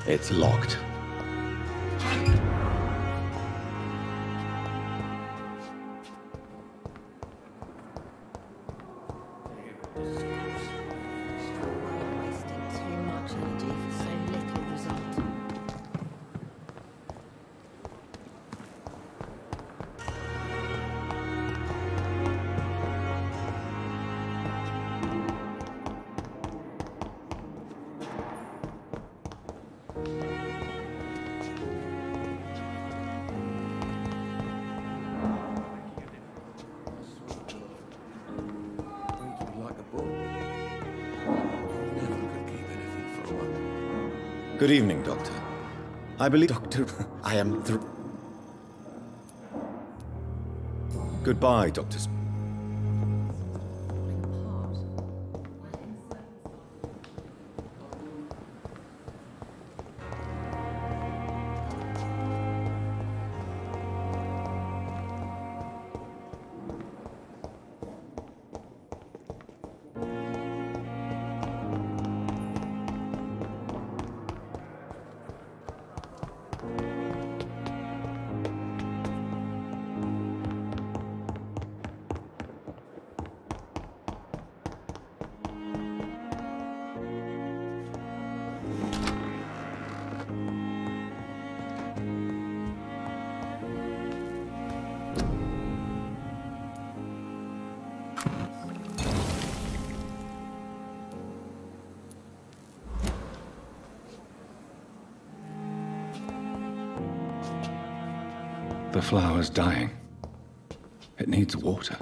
It's locked. Good evening, Doctor. I believe... Doctor, I am through... Goodbye, Doctor... The flower's dying. It needs water.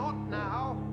Not now.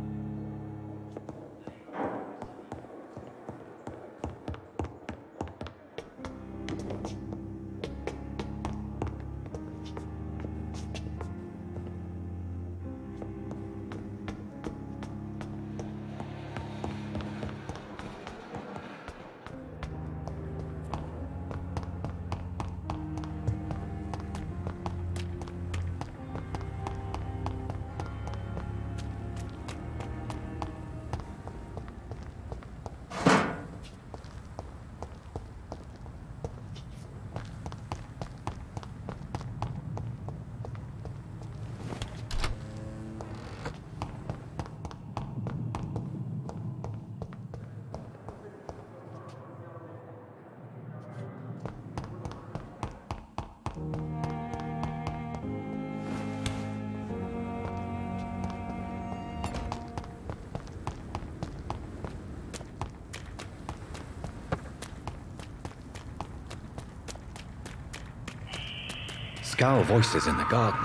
Scowl voices in the garden.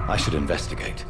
I should investigate.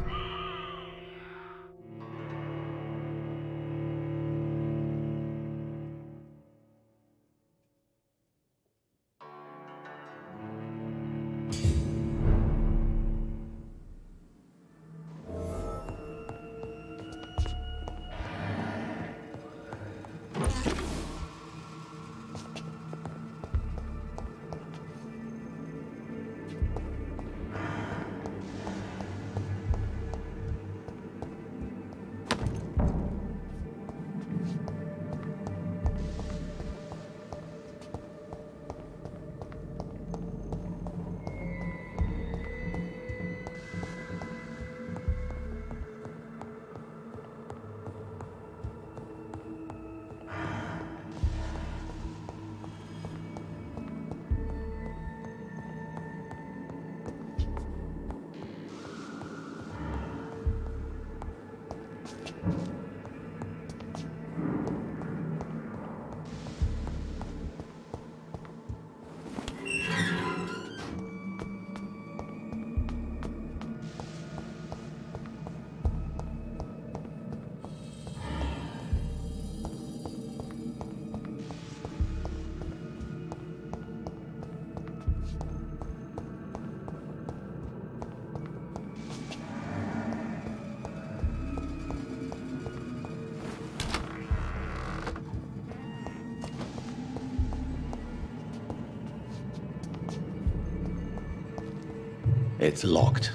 It's locked.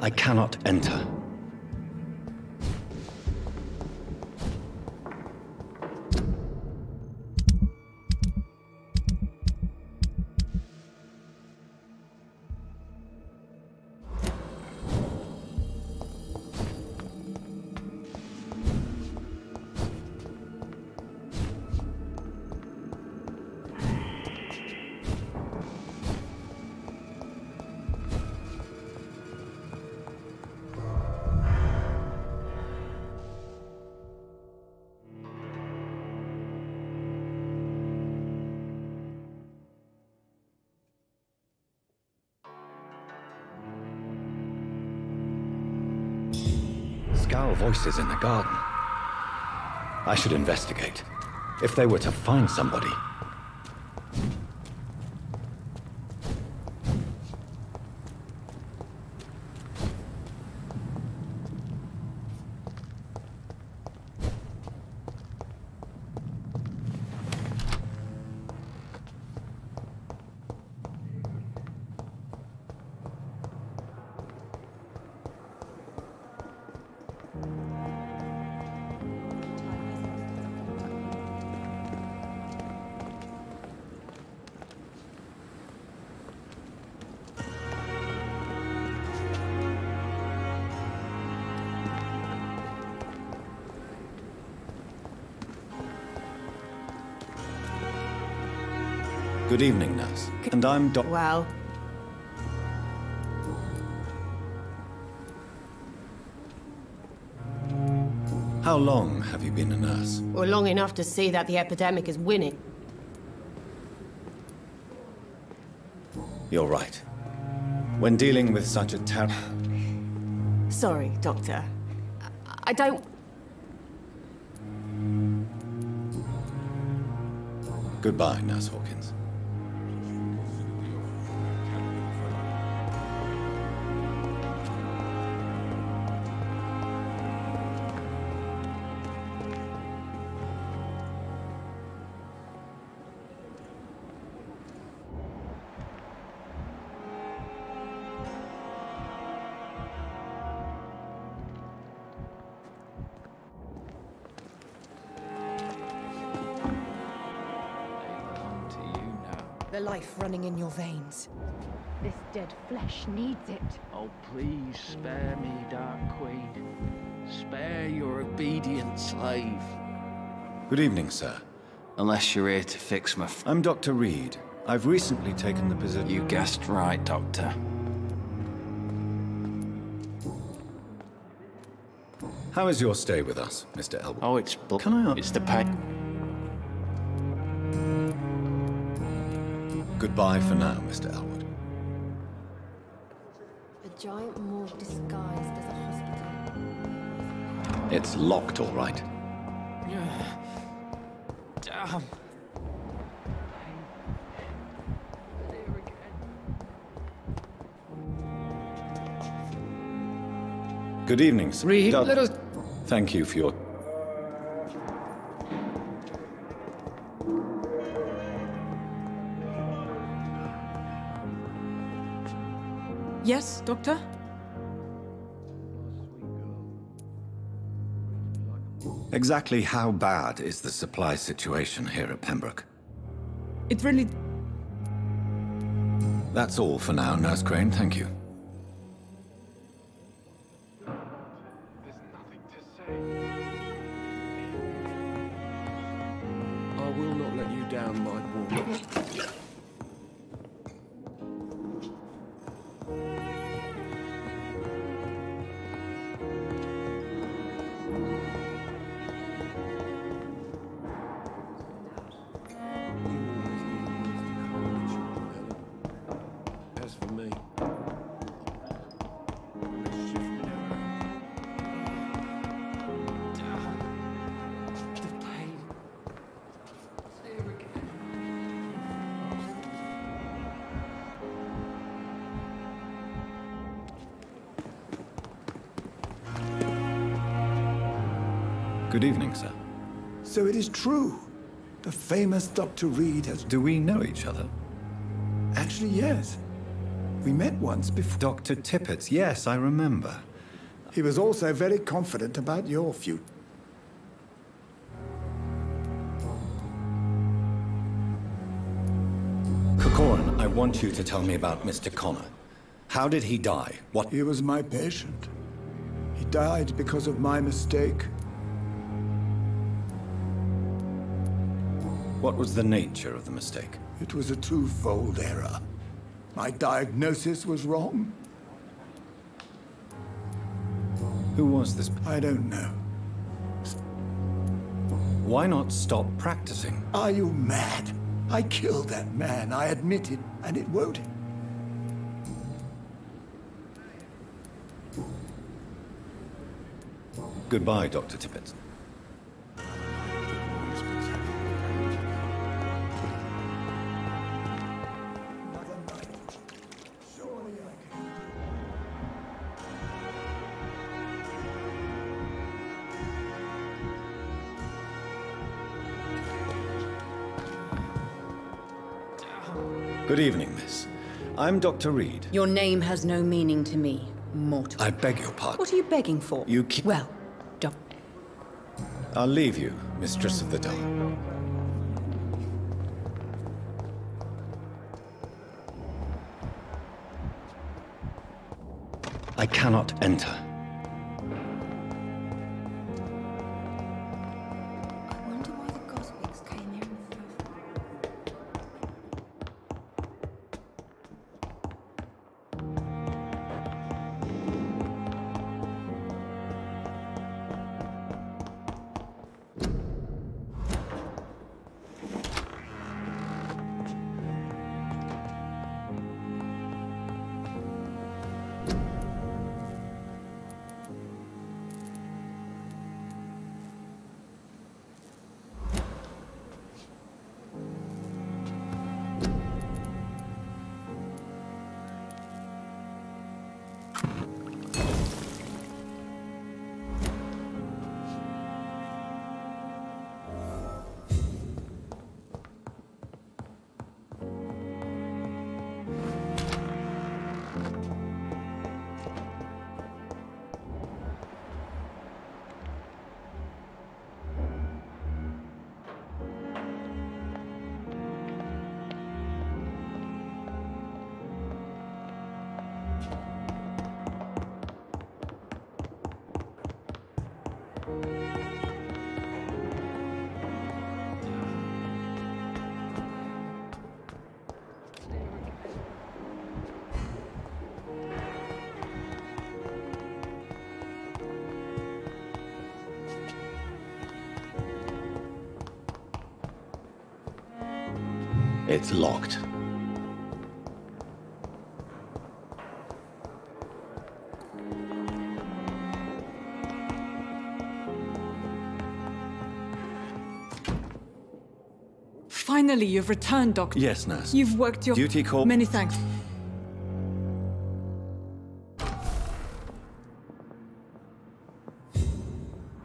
I cannot enter. Scowl voices in the garden. I should investigate. If they were to find somebody. Good evening, nurse. And I'm Well... How long have you been a nurse? Well, long enough to see that the epidemic is winning. You're right. When dealing with such a Sorry, Doctor. I don't... Goodbye, Nurse Hawkins. The life running in your veins. This dead flesh needs it. Oh, please spare me, Dark Queen. Spare your obedient slave. Good evening, sir. Unless you're here to fix my... I'm Dr. Reed. I've recently taken the position... You guessed right, Doctor. How is your stay with us, Mr. Elwood? Oh, it's... Can I... It's the pain. Goodbye for now, Mr. Elwood. A giant morgue disguised as a hospital. It's locked, all right. Damn. Good evening, sir. Reed, let us... Thank you for your... Yes, Doctor? Exactly how bad is the supply situation here at Pembroke? It really... That's all for now, Nurse Crane. Thank you. I will not let you down, my boy. As for me, Good evening, sir. So it is true. The famous Dr. Reed has... Do we know each other? Actually, yes. We met once before. Dr. Tippett's, yes, I remember. He was also very confident about your future. Corcoran, I want you to tell me about Mr. Connor. How did he die? What? He was my patient. He died because of my mistake. What was the nature of the mistake? It was a twofold error. My diagnosis was wrong. Who was this? I don't know. Why not stop practicing? Are you mad? I killed that man, I admit it, and it won't. Goodbye, Dr. Tippett. Good evening, miss. I'm Dr. Reed. Your name has no meaning to me, mortal. I beg your pardon. What are you begging for? You keep... Well, I'll leave you, Mistress of the Dark. I cannot enter. It's locked. Finally, you've returned, Doctor. Yes, nurse. You've worked your... Duty call. Many thanks.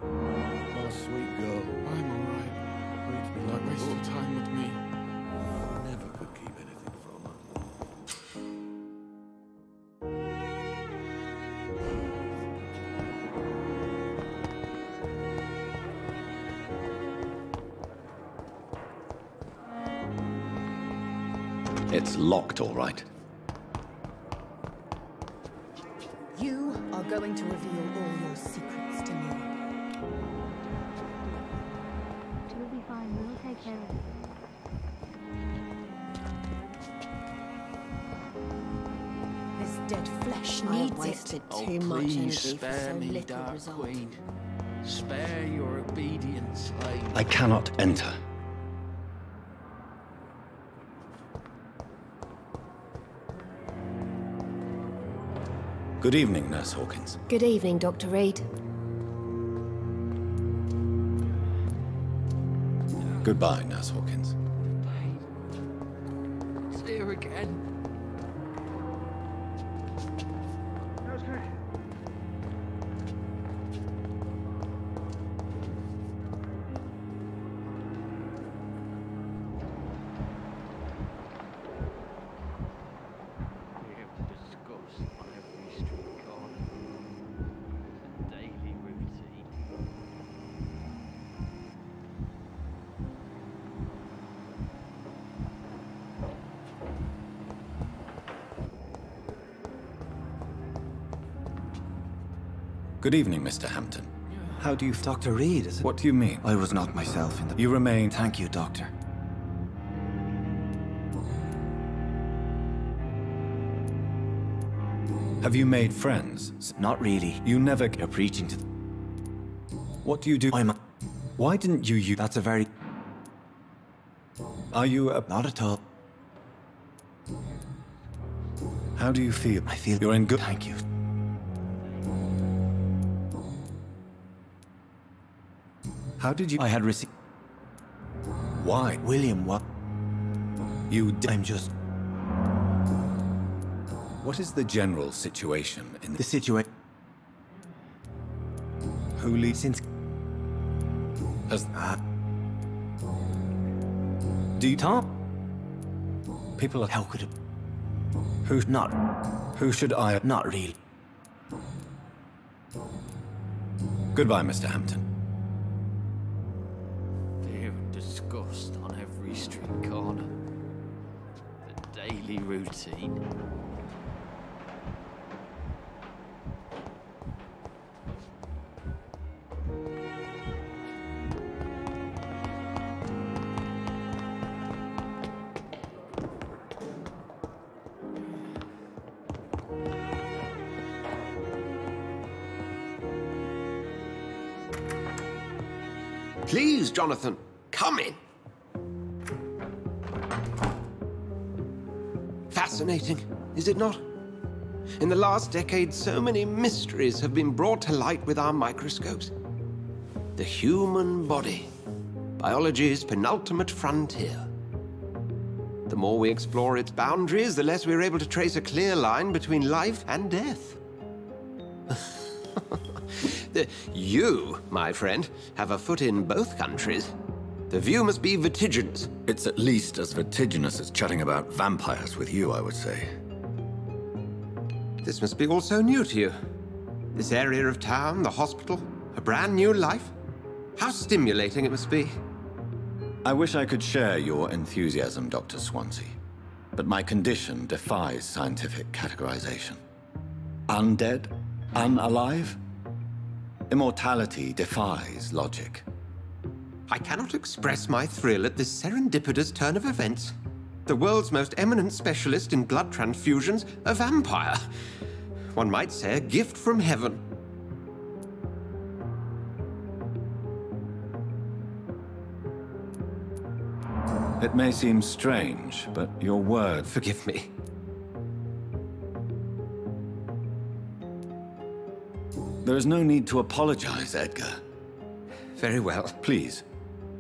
Oh, sweet girl. I'm alright. Wait me like waste your time with me. Never could keep anything from her. It's locked, all right. you are going to reveal all your secrets to me. She'll be fine. We'll take care of it. This dead flesh I needs have wasted it. too much energy for Spare so me, little Dark result. Queen. Spare your obedient slave. I cannot enter. Good evening, Nurse Hawkins. Good evening, Dr. Reed. Goodbye, Nurse Hawkins. It's here again. Good evening, Mr. Hampton. How do you... Dr. Reed, is it? What do you mean? I was not myself in the... You remain... Thank you, Doctor. Have you made friends? Not really. You never... You're preaching to... What do you do? I'm a... Why didn't you... That's a very... Are you a... Not at all. How do you feel? I feel... You're in good... Thank you. How did you... I had received... Why? William, what? You did... I'm just... What is the general situation in... The situation... Who leads... Since... As... Do you... Tom? People are... How could it... Who... Not... Who should I... Not really. Goodbye, Mr. Hampton. Fear and disgust on every street corner. The daily routine. Please, Jonathan, come in. Fascinating, is it not? In the last decade, so many mysteries have been brought to light with our microscopes. The human body, biology's penultimate frontier. The more we explore its boundaries, the less we're able to trace a clear line between life and death. You, my friend, have a foot in both countries. The view must be vertiginous. It's at least as vertiginous as chatting about vampires with you, I would say. This must be all so new to you. This area of town, the hospital, a brand new life. How stimulating it must be. I wish I could share your enthusiasm, Dr. Swansea. But my condition defies scientific categorization. Undead? Unalive? Immortality defies logic. I cannot express my thrill at this serendipitous turn of events. The world's most eminent specialist in blood transfusions, a vampire. One might say a gift from heaven. It may seem strange, but your word... Forgive me. There is no need to apologize, Edgar. Very well. Please,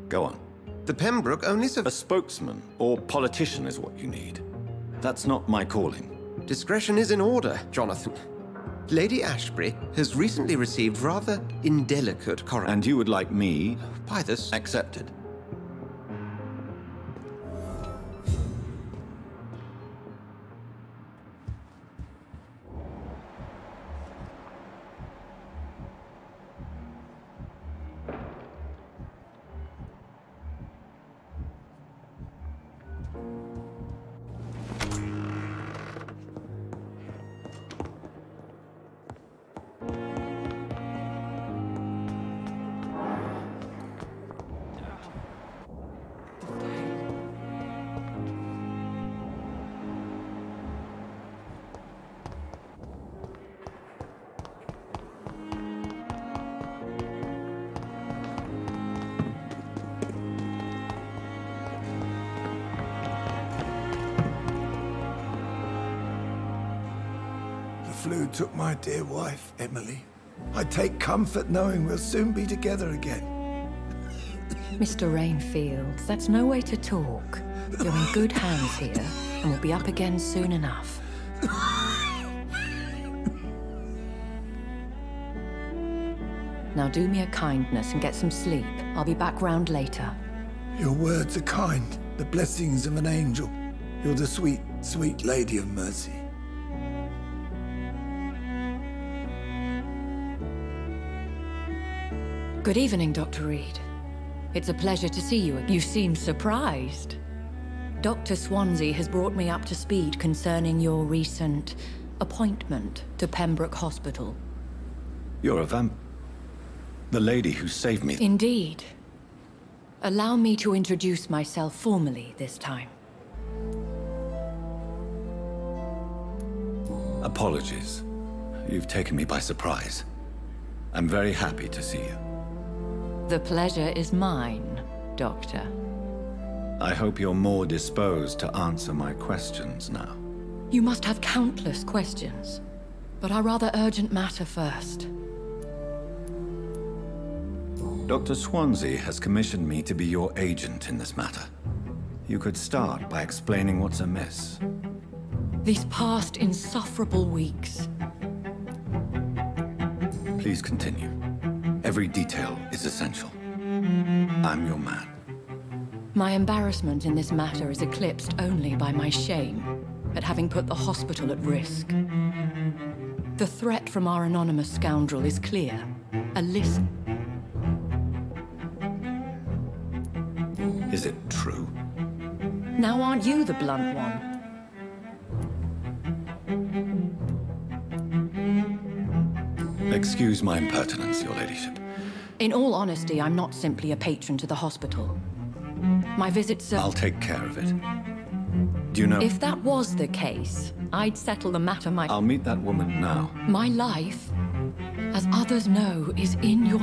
go on. The Pembroke only A spokesman or politician is what you need. That's not my calling. Discretion is in order, Jonathan. Lady Ashbury has recently received rather indelicate correspondence. And you would like me... By this... Accepted. The flu took my dear wife, Emily. I take comfort knowing we'll soon be together again. Mr. Rainfield, that's no way to talk. You're in good hands here, and we'll be up again soon enough. Now do me a kindness and get some sleep. I'll be back round later. Your words are kind, the blessings of an angel. You're the sweet, sweet Lady of Mercy. Good evening, Dr. Reed. It's a pleasure to see you. You seem surprised. Dr. Swansea has brought me up to speed concerning your recent appointment to Pembroke Hospital. You're a the lady who saved me. Indeed. Allow me to introduce myself formally this time. Apologies. You've taken me by surprise. I'm very happy to see you. The pleasure is mine, Doctor. I hope you're more disposed to answer my questions now. You must have countless questions, but our rather urgent matter first. Dr. Swansea has commissioned me to be your agent in this matter. You could start by explaining what's amiss. These past insufferable weeks. Please continue. Every detail is essential. I'm your man. My embarrassment in this matter is eclipsed only by my shame at having put the hospital at risk. The threat from our anonymous scoundrel is clear. A list. Is it true? Now aren't you the blunt one? Excuse my impertinence, your ladyship. In all honesty, I'm not simply a patron to the hospital. My visits are... I'll take care of it. Do you know... If that was the case, I'd settle the matter I'll meet that woman now. My life, as others know, is in your...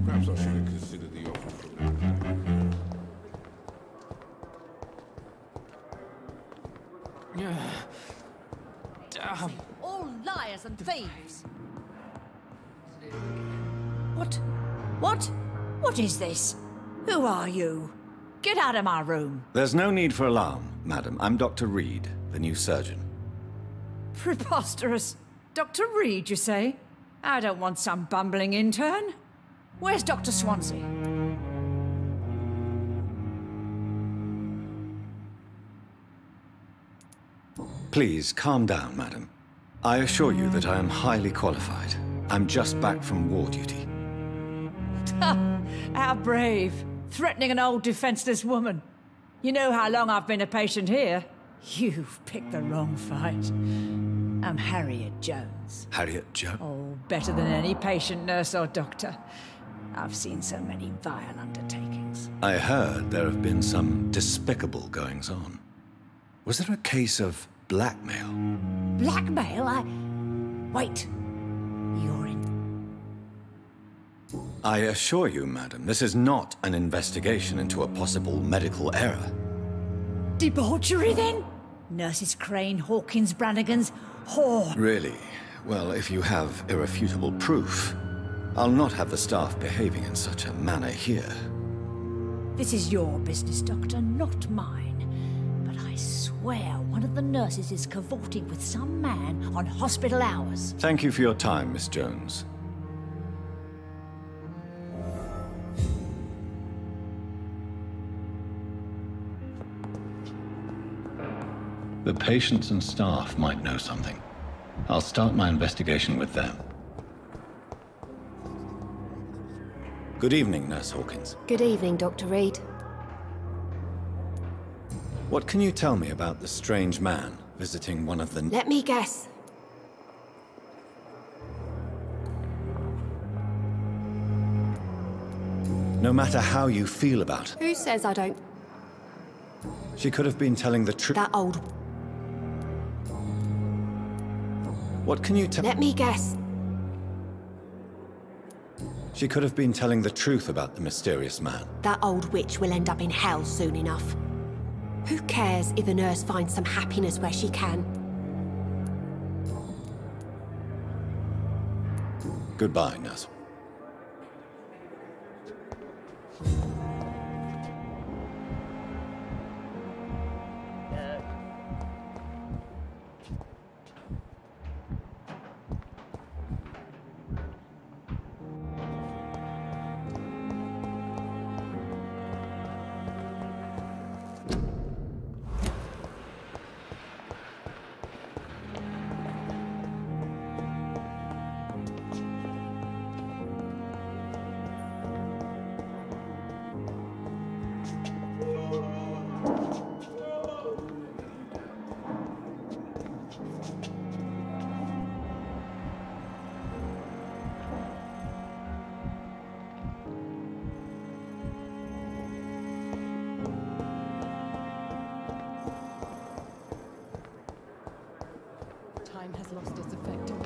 Perhaps I should have considered the offer from Damn. All liars and thieves. What? What is this? Who are you? Get out of my room. There's no need for alarm, madam. I'm Dr. Reed, the new surgeon. Preposterous. Dr. Reed, you say? I don't want some bumbling intern. Where's Dr. Swansea? Please, calm down, madam. I assure you that I am highly qualified. I'm just back from war duty. How brave. Threatening an old defenseless woman. You know how long I've been a patient here? You've picked the wrong fight. I'm Harriet Jones. Harriet Jones? Oh, better than any patient, nurse or doctor. I've seen so many vile undertakings. I heard there have been some despicable goings-on. Was there a case of blackmail? Blackmail? Wait. You're in... I assure you, madam, this is not an investigation into a possible medical error. Debauchery, then? Nurses Crane, Hawkins, Brannigan's, whore. Really? Well, if you have irrefutable proof, I'll not have the staff behaving in such a manner here. This is your business, Doctor, not mine. But I swear one of the nurses is cavorting with some man on hospital hours. Thank you for your time, Miss Jones. The patients and staff might know something. I'll start my investigation with them. Good evening, Nurse Hawkins. Good evening, Dr. Reed. What can you tell me about the strange man visiting one of the... Let me guess. No matter how you feel about her, Who says I don't... she could have been telling the truth. That old... What can you tell... Let me guess. She could have been telling the truth about the mysterious man. That old witch will end up in hell soon enough. Who cares if a nurse finds some happiness where she can? Goodbye, Nurse. has lost its effect on me.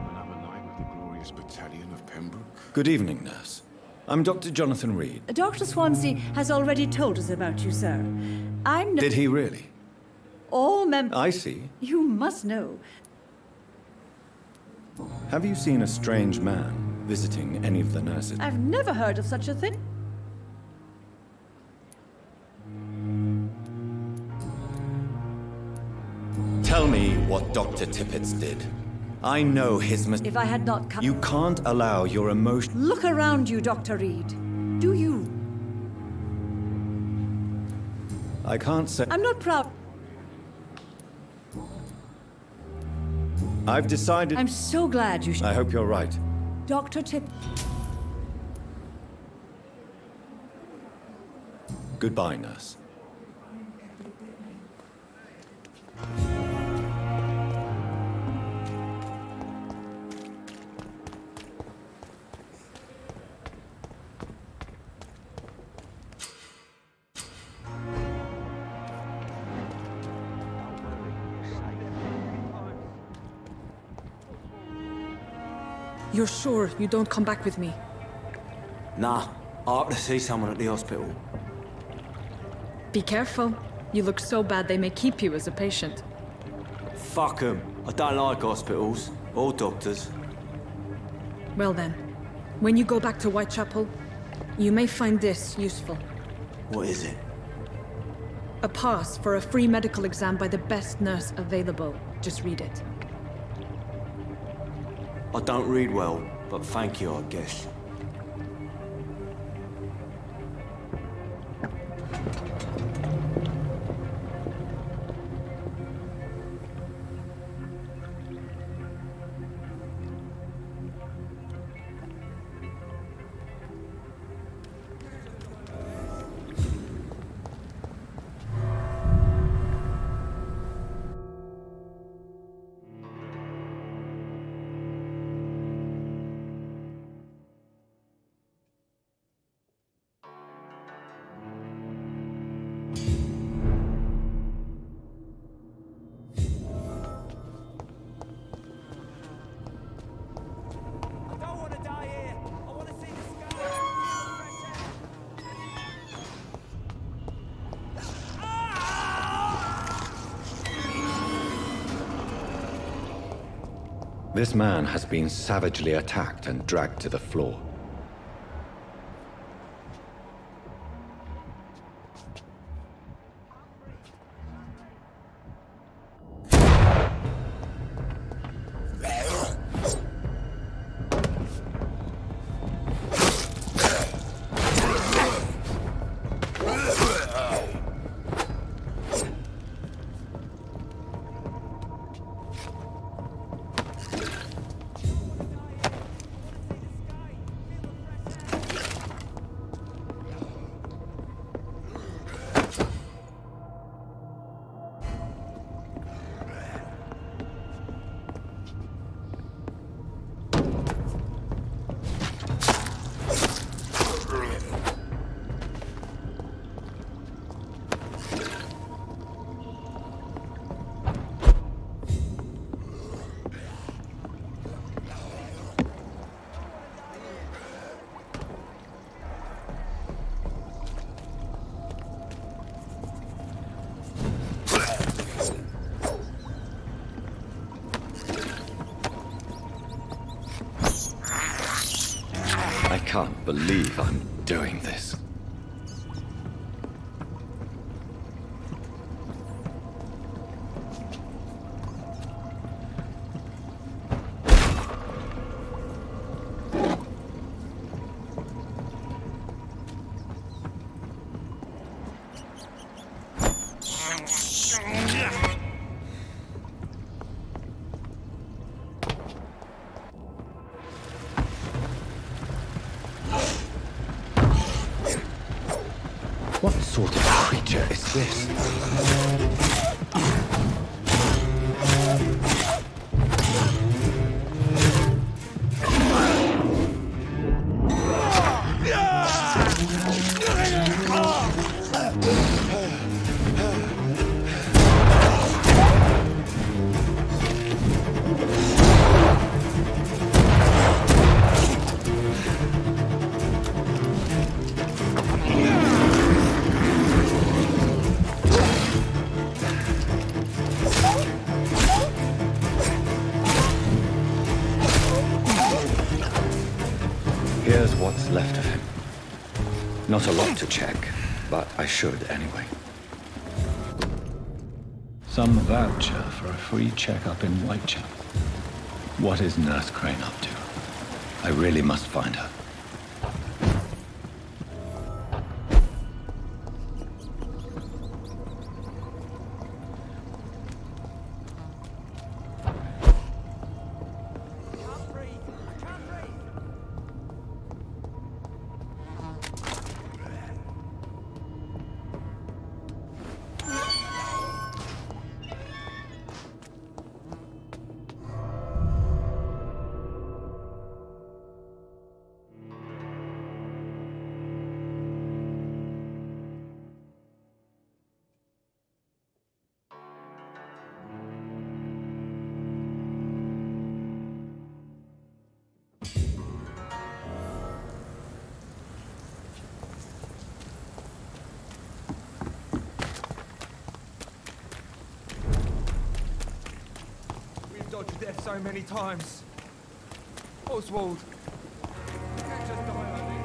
Another night with the glorious battalion of Pembroke. Good evening, nurse. I'm Dr. Jonathan Reed. Dr. Swansea has already told us about you, sir. I'm no— Did he really? All members— I see. You must know. Have you seen a strange man visiting any of the nurses? I've never heard of such a thing. Tell me what Dr. Tippett did. I know his If I had not come— You can't allow your emotion— Look around you, Dr. Reed. Do you? I can't say— I'm not proud. I've decided— I'm so glad you— I hope you're right. Dr. Tippett. Goodbye, nurse. You're sure you don't come back with me? Nah, I have to see someone at the hospital. Be careful. You look so bad they may keep you as a patient. Fuck 'em. I don't like hospitals or doctors. Well then, when you go back to Whitechapel, you may find this useful. What is it? A pass for a free medical exam by the best nurse available. Just read it. I don't read well, but thank you, I guess. This man has been savagely attacked and dragged to the floor. I can't believe I'm doing this. What sort of creature is this? Here's what's left of him. Not a lot to check, but I should anyway. Some voucher for a free checkup in Whitechapel. What is Nurse Crane up to? I really must find her. Dodged death so many times. Oswald, you can't just die like this.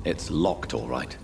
It's locked, all right.